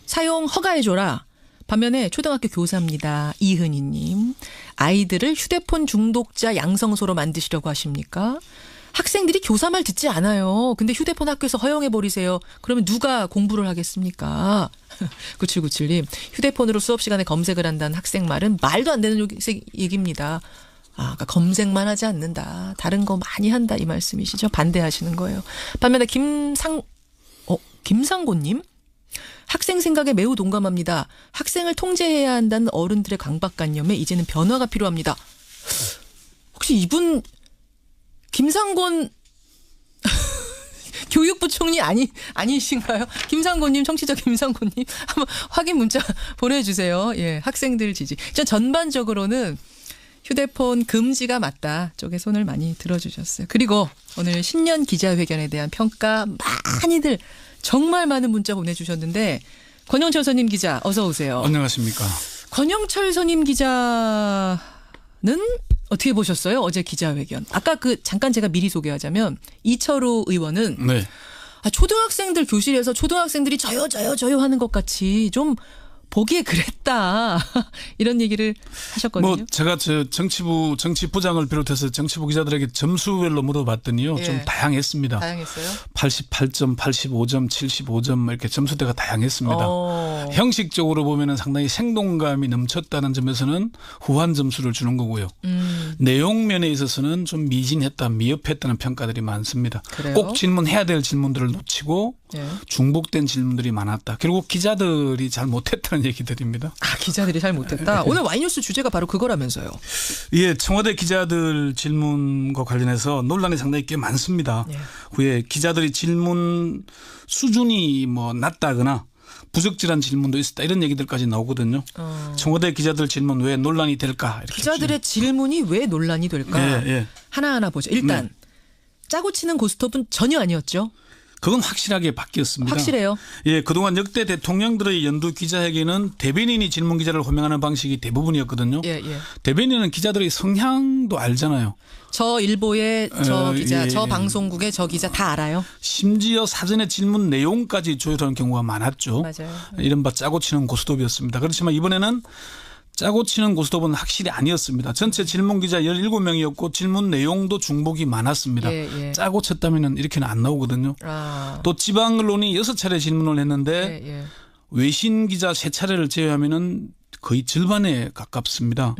사용 허가해줘라. 반면에 초등학교 교사입니다. 이은희님 아이들을 휴대폰 중독자 양성소로 만드시려고 하십니까? 학생들이 교사 말 듣지 않아요. 근데 휴대폰 학교에서 허용해버리세요. 그러면 누가 공부를 하겠습니까? 9797님 휴대폰으로 수업 시간에 검색을 한다는 학생 말은 말도 안 되는 얘기입니다. 그러니까 검색만 하지 않는다. 다른 거 많이 한다 이 말씀이시죠? 반대하시는 거예요. 반면에 김상곤님 학생 생각에 매우 동감합니다. 학생을 통제해야 한다는 어른들의 강박관념에 이제는 변화가 필요합니다. 혹시 이분 김상곤 교육부총리 아니신가요? 김상곤님, 청취자 김상곤님 한번 확인 문자 보내주세요. 학생들 지지. 전반적으로는 휴대폰 금지가 맞다 쪽에 손을 많이 들어주셨어요. 그리고 오늘 신년 기자회견에 대한 평가 많이들 정말 많은 문자 보내주셨는데 권영철 선임 기자 어서 오세요. 안녕하십니까. 권영철 선임 기자는 어떻게 보셨어요? 어제 기자회견. 아까 잠깐 제가 미리 소개하자면 이철우 의원은 네. 초등학생들 교실에서 초등학생들이 저요 하는 것 같이 좀 보기에 그랬다. 이런 얘기를 하셨거든요. 뭐 제가 정치부장을 비롯해서 정치부 기자들에게 점수별로 물어봤더니요. 예. 좀 다양했습니다. 다양했어요? 88점, 85점, 75점 이렇게 점수대가 다양했습니다. 형식적으로 보면은 상당히 생동감이 넘쳤다는 점에서는 후한 점수를 주는 거고요. 내용 면에 있어서는 좀 미진했다, 미흡했다는 평가들이 많습니다. 그래요? 꼭 질문해야 될 질문들을 놓치고 예. 중복된 질문들이 많았다. 결국 기자들이 잘 못했다는 얘기들입니다. 기자들이 잘 못했다. 오늘 와이뉴스 주제가 바로 그거라면서요. 예, 청와대 기자들 질문과 관련해서 논란이 상당히 꽤 많습니다. 예. 후에 기자들이 질문 수준이 뭐 낮다거나 부적절한 질문도 있었다 이런 얘기들까지 나오거든요. 청와대 기자들 질문 왜 논란이 될까? 이렇게 기자들의 질문이 왜 논란이 될까? 예. 하나하나 보죠. 일단 네. 짜고 치는 고스톱은 전혀 아니었죠. 그건 확실하게 바뀌었습니다. 확실해요. 예, 그동안 역대 대통령들의 연두 기자회견은 대변인이 질문 기자를 호명하는 방식이 대부분이었거든요. 예. 대변인은 기자들의 성향도 알잖아요. 저 일보의 저 기자, 예. 저 방송국의 저 기자 다 알아요. 심지어 사전에 질문 내용까지 조율하는 경우가 많았죠. 맞아요. 이른바 짜고 치는 고스톱이었습니다. 그렇지만 이번에는 짜고 치는 고스톱은 확실히 아니었습니다. 전체 질문 기자 17명이었고 질문 내용도 중복이 많았습니다. 예. 짜고 쳤다면 이렇게는 안 나오거든요. 또 지방 언론이 6차례 질문을 했는데 예. 외신 기자 3차례를 제외하면은 거의 절반에 가깝습니다.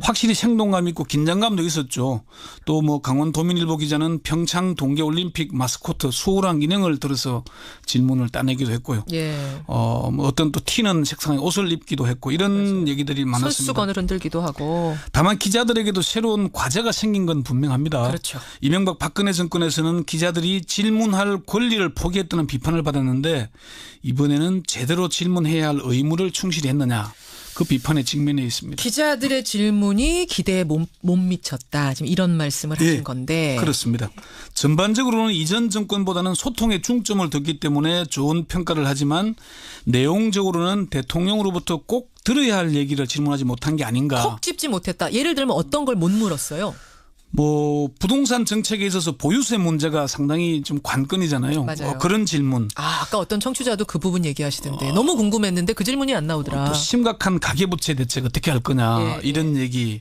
확실히 생동감 있고 긴장감도 있었죠. 또 뭐 강원도민일보 기자는 평창 동계올림픽 마스코트 수호랑 인형을 들어서 질문을 따내기도 했고요. 예. 뭐 어떤 또 튀는 색상의 옷을 입기도 했고 이런 맞아요. 얘기들이 많았습니다. 손수건을 흔들기도 하고. 다만 기자들에게도 새로운 과제가 생긴 건 분명합니다. 그렇죠. 이명박 박근혜 정권에서는 기자들이 질문할 권리를 포기했다는 비판을 받았는데 이번에는 제대로 질문해야 할 의무를 충실히 했느냐. 그 비판에 직면해 있습니다. 기자들의 질문이 기대에 못 미쳤다. 지금 이런 말씀을 하신 건데. 그렇습니다. 전반적으로는 이전 정권보다는 소통에 중점을 뒀기 때문에 좋은 평가를 하지만 내용적으로는 대통령으로부터 꼭 들어야 할 얘기를 질문하지 못한 게 아닌가. 콕 찝지 못했다. 예를 들면 어떤 걸 못 물었어요? 뭐 부동산 정책에 있어서 보유세 문제가 상당히 좀 관건이잖아요. 맞아요. 그런 질문. 아까 어떤 청취자도 그 부분 얘기하시던데 너무 궁금했는데 그 질문이 안 나오더라. 또 심각한 가계부채 대책 어떻게 할 거냐 이런 얘기.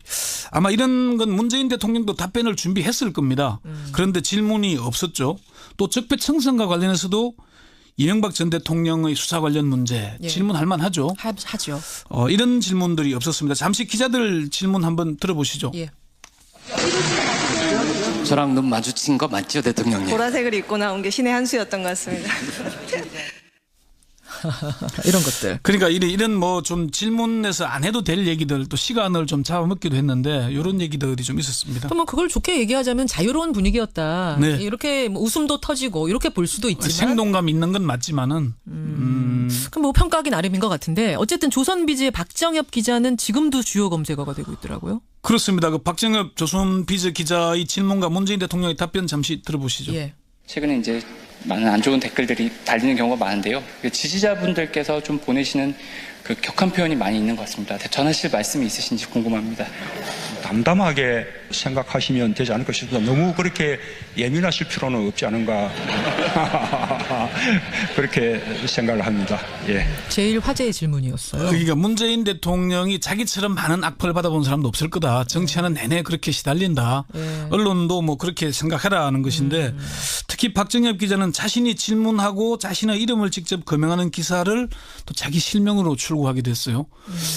아마 이런 건 문재인 대통령도 답변을 준비했을 겁니다. 그런데 질문이 없었죠. 또 적폐청산과 관련해서도 이명박 전 대통령의 수사 관련 문제 질문할 만하죠. 하죠. 이런 질문들이 없었습니다. 잠시 기자들 질문 한번 들어보시죠. 예. 저랑 눈 마주친 거 맞죠, 대통령님? 보라색을 입고 나온 게 신의 한 수였던 것 같습니다. 이런 것들. 그러니까 이런 뭐 좀 질문에서 안 해도 될 얘기들 또 시간을 좀 잡아먹기도 했는데 이런 얘기들이 좀 있었습니다. 또 뭐 그걸 좋게 얘기하자면 자유로운 분위기였다. 네. 이렇게 뭐 웃음도 터지고 이렇게 볼 수도 있지만. 생동감 있는 건 맞지만은. 그럼 뭐 평가하기 나름인 것 같은데 어쨌든 조선비즈의 박정엽 기자는 지금도 주요 검색어가 되고 있더라고요. 그렇습니다. 그 박정엽 조선비즈 기자의 질문과 문재인 대통령의 답변 잠시 들어보시죠. 예. 최근에 이제 많은 안 좋은 댓글들이 달리는 경우가 많은데요. 지지자분들께서 좀 보내시는 그 격한 표현이 많이 있는 것 같습니다. 전하실 말씀이 있으신지 궁금합니다. 담담하게 생각하시면 되지 않을까 싶습니다. 너무 그렇게 예민하실 필요는 없지 않은가 그렇게 생각을 합니다. 예. 제일 화제의 질문이었어요. 그러니까 문재인 대통령이 자기처럼 많은 악플을 받아본 사람도 없을 거다. 정치하는 내내 그렇게 시달린다. 언론도 뭐 그렇게 생각해라는 것인데 특히 박정엽 기자는 자신이 질문하고 자신의 이름을 직접 거명하는 기사를 또 자기 실명으로 출고하게 됐어요.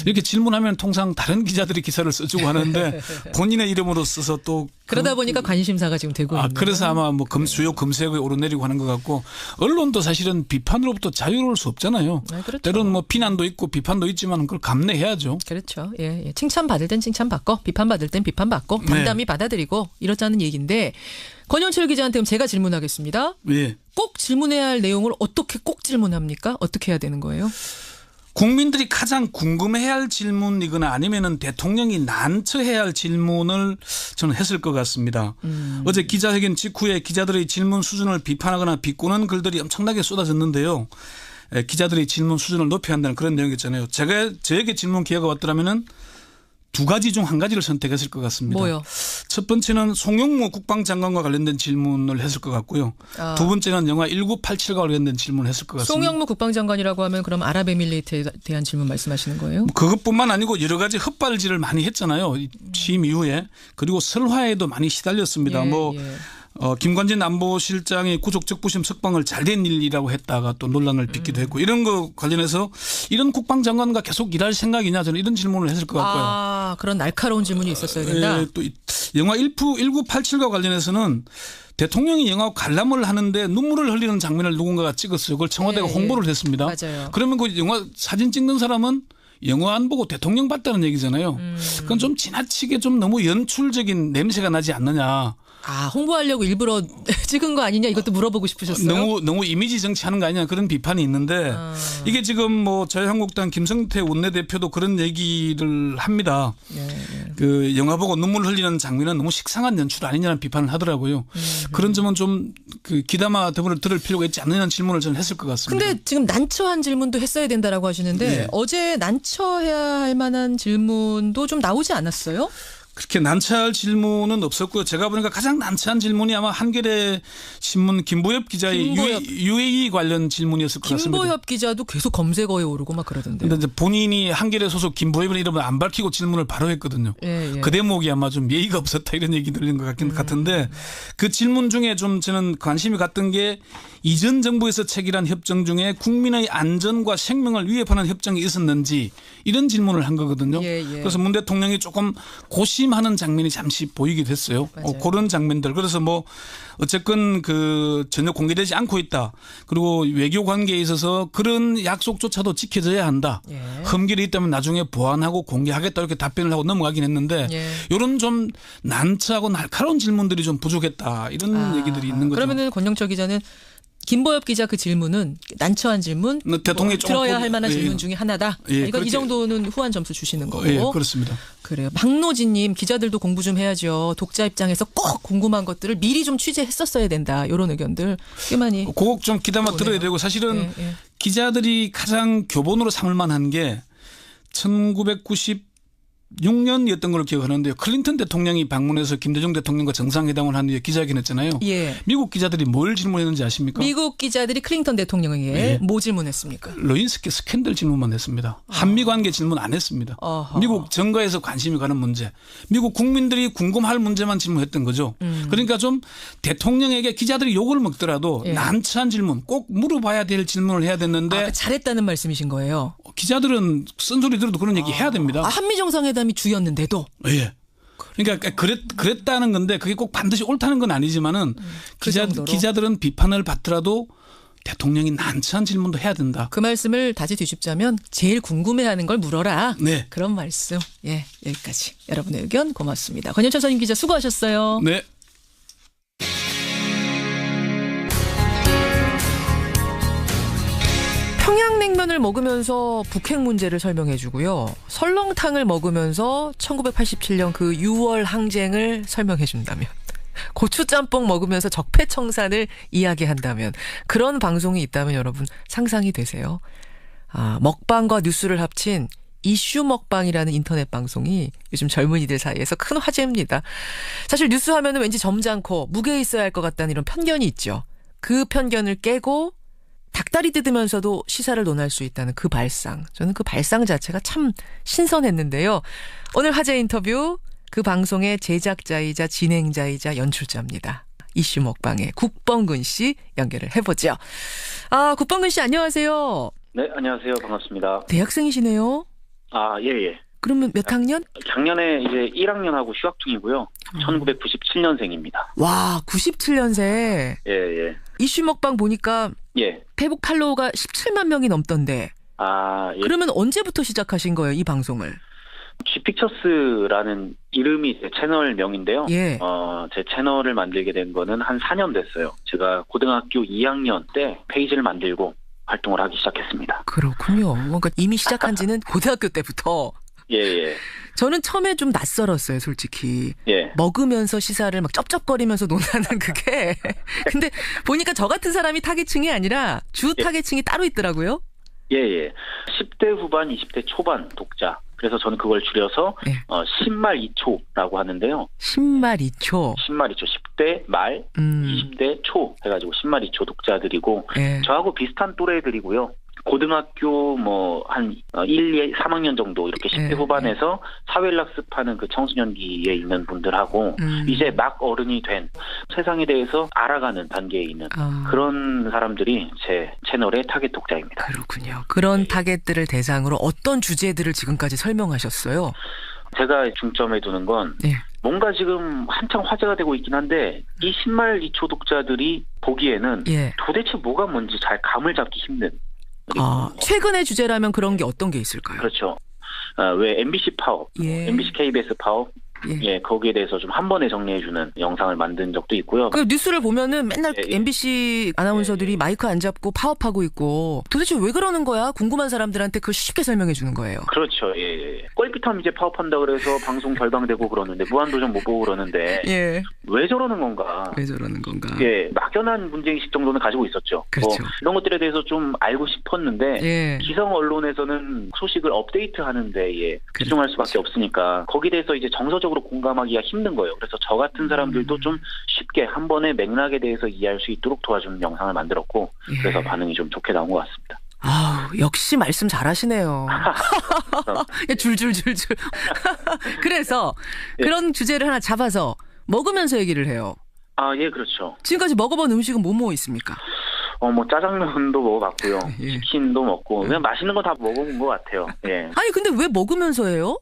이렇게 질문하면 통상 다른 기자들이 기사를 써주고 하는데 본인의 이름으로 써서 또 그러다 보니까 관심사가 지금 되고 있는 그래서 아마 뭐 주요 검색어에 오르내리고 하는 것 같고 언론도 사실은 비판으로부터 자유로울 수 없잖아요. 그렇죠. 때로는 뭐 비난도 있고 비판도 있지만 그걸 감내해야죠. 그렇죠. 예. 칭찬받을 땐 칭찬받고 비판받을 땐 비판받고 담담히 받아들이고 이렇다는 얘기인데 권영철 기자한테 그럼 제가 질문하겠습니다. 예. 꼭 질문해야 할 내용을 어떻게 꼭 질문합니까? 어떻게 해야 되는 거예요? 국민들이 가장 궁금해해야 할 질문이거나 아니면은 대통령이 난처해야 할 질문을 저는 했을 것 같습니다. 어제 기자회견 직후에 기자들의 질문 수준을 비판하거나 비꼬는 글들이 엄청나게 쏟아졌는데요. 기자들의 질문 수준을 높여야 한다는 그런 내용이었잖아요. 저에게 질문 기회가 왔더라면은 두 가지 중 한 가지를 선택했을 것 같습니다. 뭐요? 첫 번째는 송영무 국방장관과 관련된 질문을 했을 것 같고요. 두 번째는 영화 1987과 관련된 질문을 했을 것 같습니다. 송영무 국방장관이라고 하면 그럼 아랍에미리트에 대한 질문 말씀하시는 거예요? 그것뿐만 아니고 여러 가지 헛발질을 많이 했잖아요. 취임 이후에. 그리고 설화에도 많이 시달렸습니다. 김관진 안보실장이 구속 적부심 석방을 잘된 일이라고 했다가 또 논란을 빚기도 했고 이런 거 관련해서 이런 국방장관과 계속 일할 생각이냐 저는 이런 질문을 했을 것 같고요. 그런 날카로운 질문이 있었어야 된다. 또 영화 1987과 관련해서는 대통령이 영화 관람을 하는데 눈물을 흘리는 장면을 누군가가 찍었어요. 그걸 청와대가 홍보를 했습니다. 맞아요. 그러면 그 영화 사진 찍는 사람은 영화 안 보고 대통령 봤다는 얘기잖아요. 그건 좀 지나치게 좀 너무 연출적인 냄새가 나지 않느냐. 홍보하려고 일부러 찍은 거 아니냐 이것도 물어보고 싶으셨어요? 너무 이미지 정치하는 거 아니냐 그런 비판이 있는데 이게 지금 뭐 자유한국당 김성태 원내대표도 그런 얘기를 합니다. 그 영화 보고 눈물 흘리는 장면은 너무 식상한 연출 아니냐는 비판을 하더라고요. 그런 점은 좀 그 귀담아 들을 필요가 있지 않느냐는 질문을 저는 했을 것 같습니다. 근데 지금 난처한 질문도 했어야 된다라고 하시는데 어제 난처해야 할 만한 질문도 좀 나오지 않았어요? 그렇게 난처할 질문은 없었고요. 제가 보니까 가장 난처한 질문이 아마 한겨레 신문 김보엽 기자의 UAE 관련 질문이었을 것 같습니다. 김보엽 기자도 계속 검색어에 오르고 막 그러던데요. 그런데 본인이 한겨레 소속 김보엽의 이름을 안 밝히고 질문을 바로 했거든요. 그 대목이 아마 좀 예의가 없었다 이런 얘기 들린 것 같은데 그 질문 중에 좀 저는 관심이 갔던 게 이전 정부에서 체결한 협정 중에 국민의 안전과 생명을 위협하는 협정이 있었는지 이런 질문을 한 거거든요. 그래서 문 대통령이 조금 고심하는 장면이 잠시 보이기도 했어요. 그런 장면들. 그래서 뭐 어쨌건 그 전혀 공개되지 않고 있다. 그리고 외교 관계에 있어서 그런 약속조차도 지켜져야 한다. 흠결이 있다면 나중에 보완하고 공개하겠다 이렇게 답변을 하고 넘어가긴 했는데 이런 좀 난처하고 날카로운 질문들이 좀 부족했다. 이런 얘기들이 있는 거죠. 그러면은 권영철 기자는 김보엽 기자 그 질문은 난처한 질문, 대통령이 들어야 할 만한 질문 중에 하나다. 이거 이 정도는 후한 점수 주시는 거고. 그렇습니다. 그래요. 박노진님 기자들도 공부 좀 해야죠. 독자 입장에서 꼭 궁금한 것들을 미리 좀 취재했었어야 된다. 이런 의견들 꽤 많이. 그거 좀 귀담아 들어야 되고 사실은 기자들이 가장 교본으로 삼을 만한 게 1996년이었던 걸로 기억하는데요. 클린턴 대통령이 방문해서 김대중 대통령과 정상회담을 한 뒤에 기자회견했잖아요. 미국 기자들이 뭘 질문했는지 아십니까? 미국 기자들이 클린턴 대통령에게 뭐 질문했습니까? 레윈스키 스캔들 질문만 했습니다. 한미 관계 질문 안 했습니다. 미국 정가에서 관심이 가는 문제, 미국 국민들이 궁금할 문제만 질문했던 거죠. 그러니까 좀 대통령에게 기자들이 욕을 먹더라도 난처한 질문, 꼭 물어봐야 될 질문을 해야 됐는데 잘했다는 말씀이신 거예요? 기자들은 쓴소리 들어도 그런 얘기 해야 됩니다. 한미 정상회담이 주였는데도. 그러니까 그랬다는 건데 그게 꼭 반드시 옳다는 건 아니지만은 기자들은 비판을 받더라도 대통령이 난처한 질문도 해야 된다. 그 말씀을 다시 뒤집자면 제일 궁금해하는 걸 물어라. 그런 말씀. 여기까지. 여러분의 의견 고맙습니다. 권영철 선임 기자 수고하셨어요. 네. 평양냉면을 먹으면서 북핵 문제를 설명해 주고요. 설렁탕을 먹으면서 1987년 그 6월 항쟁을 설명해 준다면, 고추짬뽕 먹으면서 적폐청산을 이야기한다면, 그런 방송이 있다면 여러분 상상이 되세요? 먹방과 뉴스를 합친 이슈 먹방이라는 인터넷 방송이 요즘 젊은이들 사이에서 큰 화제입니다. 사실 뉴스 하면은 왠지 점잖고 무게에 있어야 할 것 같다는 이런 편견이 있죠. 그 편견을 깨고 닭다리 뜯으면서도 시사를 논할 수 있다는 그 발상. 저는 그 발상 자체가 참 신선했는데요. 오늘 화제 인터뷰, 그 방송의 제작자이자 진행자이자 연출자입니다. 이슈 먹방의 국범근 씨 연결을 해보죠. 국범근 씨 안녕하세요. 네, 안녕하세요. 반갑습니다. 대학생이시네요. 예. 그러면 몇 학년? 작년에 이제 1학년하고 휴학 중이고요. 1997년생입니다. 와, 97년생. 예. 이슈 먹방 보니까 페북 팔로워가 17만 명이 넘던데. 그러면 언제부터 시작하신 거예요, 이 방송을? G픽처스라는 이름이 제 채널명인데요. 제 채널을 만들게 된 거는 한 4년 됐어요. 제가 고등학교 2학년 때 페이지를 만들고 활동을 하기 시작했습니다. 그렇군요. 뭔가 이미 시작한 지는 고등학교 때부터. 예. 저는 처음에 좀 낯설었어요, 솔직히. 예. 먹으면서 시사를 막 쩝쩝거리면서 논하는 그게. 근데 보니까 저 같은 사람이 타겟층이 아니라 주 타겟층이 따로 있더라고요. 예. 10대 후반, 20대 초반 독자. 그래서 저는 그걸 줄여서 10말 2초라고 하는데요. 10말 2초. 10말 2초. 10대 말, 20대 초 해가지고 10말 2초 독자들이고 저하고 비슷한 또래들이고요. 고등학교 한 1, 2, 3학년 정도 이렇게 10대 후반에서 사회학습하는 그 청소년기에 있는 분들하고 이제 막 어른이 된 세상에 대해서 알아가는 단계에 있는 그런 사람들이 제 채널의 타겟 독자입니다. 그렇군요. 그런 타겟들을 대상으로 어떤 주제들을 지금까지 설명하셨어요? 제가 중점에 두는 건 뭔가 지금 한창 화제가 되고 있긴 한데 이 10말 2초 독자들이 보기에는 도대체 뭐가 뭔지 잘 감을 잡기 힘든 최근의 주제라면 그런 게 어떤 게 있을까요? 그렇죠. 왜 MBC 파업, MBC KBS 파업, 거기에 대해서 좀 한 번에 정리해주는 영상을 만든 적도 있고요. 그 뉴스를 보면은 맨날 MBC 아나운서들이 마이크 안 잡고 파업하고 있고 도대체 왜 그러는 거야? 궁금한 사람들한테 그걸 쉽게 설명해 주는 거예요. 그렇죠. 껄핏하면 이제 파업한다 그래서 방송 결방되고 그러는데 무한도전 못 보고 그러는데 왜 저러는 건가? 왜 저러는 건가? 막연한 문제의식 정도는 가지고 있었죠. 그렇죠. 이런 것들에 대해서 좀 알고 싶었는데 기성 언론에서는 소식을 업데이트하는 데에 집중할 수밖에 없으니까 거기에 대해서 이제 정서적으로 공감하기가 힘든 거예요. 그래서 저 같은 사람들도 좀 쉽게 한 번에 맥락에 대해서 이해할 수 있도록 도와주는 영상을 만들었고 그래서 반응이 좀 좋게 나온 것 같습니다. 역시 말씀 잘하시네요. 줄줄줄줄. 그래서 그런 주제를 하나 잡아서 먹으면서 얘기를 해요. 예, 그렇죠. 지금까지 먹어본 음식은 뭐 있습니까? 짜장면도 먹어봤고요. 치킨도 먹고 그냥 맛있는 거 다 먹어본 것 같아요. 아니 근데 왜 먹으면서 해요?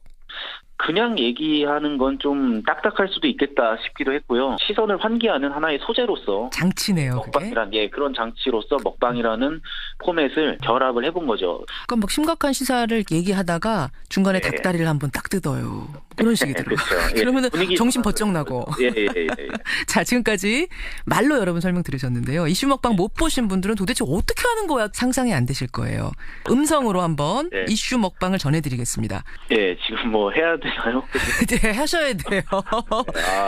그냥 얘기하는 건 좀 딱딱할 수도 있겠다 싶기도 했고요. 시선을 환기하는 하나의 소재로서 장치네요. 먹방이란 그런 장치로서 먹방이라는 포맷을 결합을 해본 거죠. 그러니까 막 심각한 시사를 얘기하다가 중간에 닭다리를 한번 딱 뜯어요. 그런 식이더라고요. 그렇죠. 그러면은 정신 번쩍 나고. 자, 지금까지 말로 여러분 설명 들으셨는데요. 이슈 먹방 못 보신 분들은 도대체 어떻게 하는 거야 상상이 안 되실 거예요. 음성으로 한번 이슈 먹방을 전해드리겠습니다. 지금 해야 되나요? 네, 하셔야 돼요.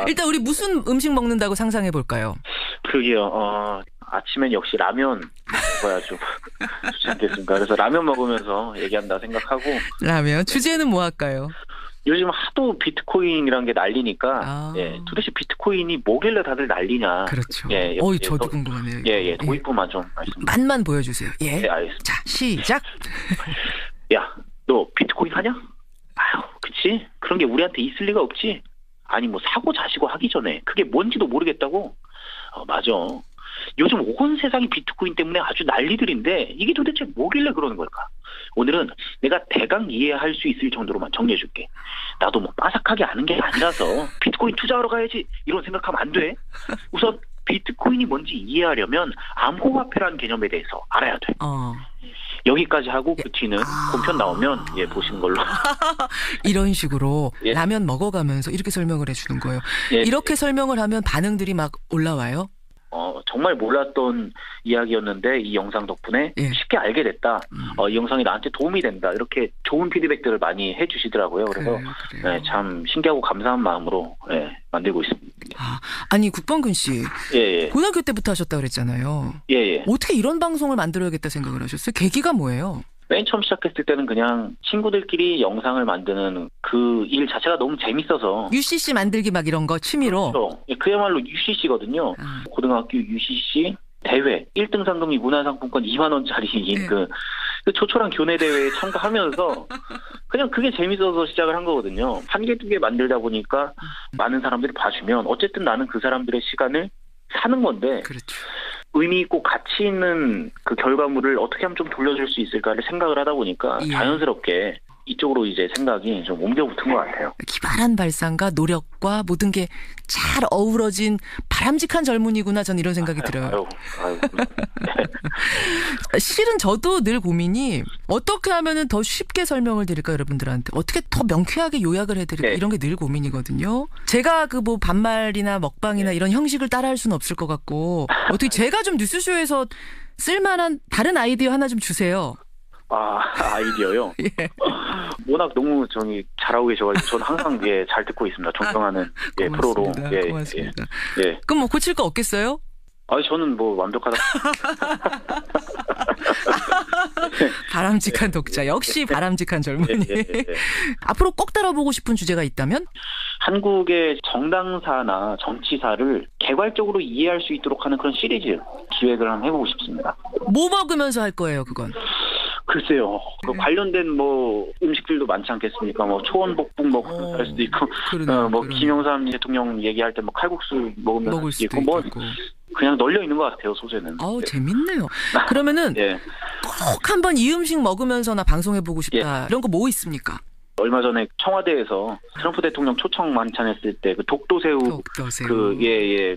일단 우리 무슨 음식 먹는다고 상상해 볼까요? 그게요. 아침엔 역시 라면 먹어야 좀 좋지 않겠습니까? 그래서 라면 먹으면서 얘기한다 생각하고. 라면. 주제는 뭐 할까요? 요즘 하도 비트코인이란 게 난리니까 도대체 비트코인이 뭐길래 다들 난리냐. 그렇죠. 저도 궁금하네요. 도입부만 좀 말씀. 맛만 보여주세요. 알겠습니다. 자, 시작. 야, 너 비트코인 하냐? 그치? 그런 게 우리한테 있을 리가 없지. 아니 사고 자시고 하기 전에 그게 뭔지도 모르겠다고? 맞아. 요즘 온 세상이 비트코인 때문에 아주 난리들인데 이게 도대체 뭐길래 그러는 걸까? 오늘은 내가 대강 이해할 수 있을 정도로만 정리해줄게. 나도 빠삭하게 아는 게 아니라서 비트코인 투자하러 가야지 이런 생각하면 안 돼. 우선 비트코인이 뭔지 이해하려면 암호화폐라는 개념에 대해서 알아야 돼. 여기까지 하고 그 뒤는 본편 나오면 보시는 걸로. 이런 식으로 라면 먹어가면서 이렇게 설명을 해주는 거예요. 이렇게 설명을 하면 반응들이 막 올라와요? 정말 몰랐던 이야기였는데 이 영상 덕분에 쉽게 알게 됐다. 이 영상이 나한테 도움이 된다. 이렇게 좋은 피드백들을 많이 해주시더라고요. 그래서 참 신기하고 감사한 마음으로 만들고 있습니다. 아니 국범근 씨, 고등학교 때부터 하셨다고 그랬잖아요. 어떻게 이런 방송을 만들어야겠다 생각을 하셨어요? 계기가 뭐예요? 맨 처음 시작했을 때는 그냥 친구들끼리 영상을 만드는 그 일 자체가 너무 재밌어서 UCC 만들기 막 이런 거 취미로? 그렇죠. 그야말로 UCC거든요. 고등학교 UCC 대회 1등 상금이 문화상품권 2만 원짜리인 그 초초랑 교내 대회에 참가하면서 그냥 그게 재밌어서 시작을 한 거거든요. 한 개, 두 개 만들다 보니까 많은 사람들이 봐주면 어쨌든 나는 그 사람들의 시간을 사는 건데 의미 있고 가치 있는 그 결과물을 어떻게 하면 좀 돌려줄 수 있을까를 생각을 하다 보니까 자연스럽게 이쪽으로 이제 생각이 좀 옮겨 붙은 것 같아요. 기발한 발상과 노력과 모든 게 잘 어우러진 바람직한 젊은이구나 전 이런 생각이 들어요. 실은 저도 늘 고민이 어떻게 하면은 더 쉽게 설명을 드릴까 여러분들한테 어떻게 더 명쾌하게 요약을 해드릴까 이런 게 늘 고민이거든요. 제가 그 반말이나 먹방이나 이런 형식을 따라할 수는 없을 것 같고 어떻게 제가 좀 뉴스쇼에서 쓸만한 다른 아이디어 하나 좀 주세요. 아이디어요? 워낙 너무 잘하고 계셔가지고 저는 항상 예, 잘 듣고 있습니다. 존경하는 예, 프로로. 예, 고맙습니다. 예. 그럼 뭐 고칠 거 없겠어요? 저는 뭐 완벽하다. 바람직한 독자. 역시 바람직한 젊은이. 예. 앞으로 꼭 다뤄보고 싶은 주제가 있다면? 한국의 정당사나 정치사를 개괄적으로 이해할 수 있도록 하는 그런 시리즈 기획을 한번 해보고 싶습니다. 뭐 먹으면서 할 거예요, 그건? 글쎄요. 그 관련된 뭐 음식들도 많지 않겠습니까? 뭐 초원복북 할 수도 있고, 김영삼 대통령 얘기할 때 뭐 칼국수 먹을 수도 있고, 그냥 널려 있는 것 같아요, 소재는. 재밌네요. 그러면은 꼭 한번 이 음식 먹으면서나 방송해보고 싶다. 이런 거 뭐 있습니까? 얼마 전에 청와대에서 트럼프 대통령 초청 만찬했을 때 그 독도새우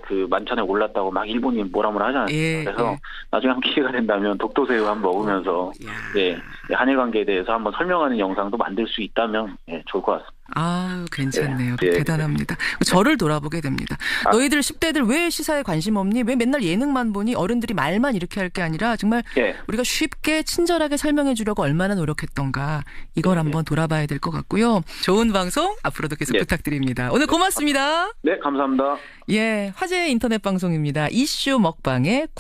그 만찬에 올랐다고 막 일본이 뭐라 하잖아요. 그래서 나중에 한번 기회가 된다면 독도새우 한번 먹으면서 한일 관계에 대해서 한번 설명하는 영상도 만들 수 있다면 좋을 것 같습니다. 괜찮네요. 대단합니다. 저를 돌아보게 됩니다. 너희들 10대들 왜 시사에 관심 없니? 왜 맨날 예능만 보니? 어른들이 말만 이렇게 할 게 아니라 정말 우리가 쉽게 친절하게 설명해 주려고 얼마나 노력했던가 이걸 한번 돌아봐야 될 것 같고요. 좋은 방송 앞으로도 계속 부탁드립니다. 오늘 고맙습니다. 네, 감사합니다. 화제의 인터넷 방송입니다. 이슈 먹방의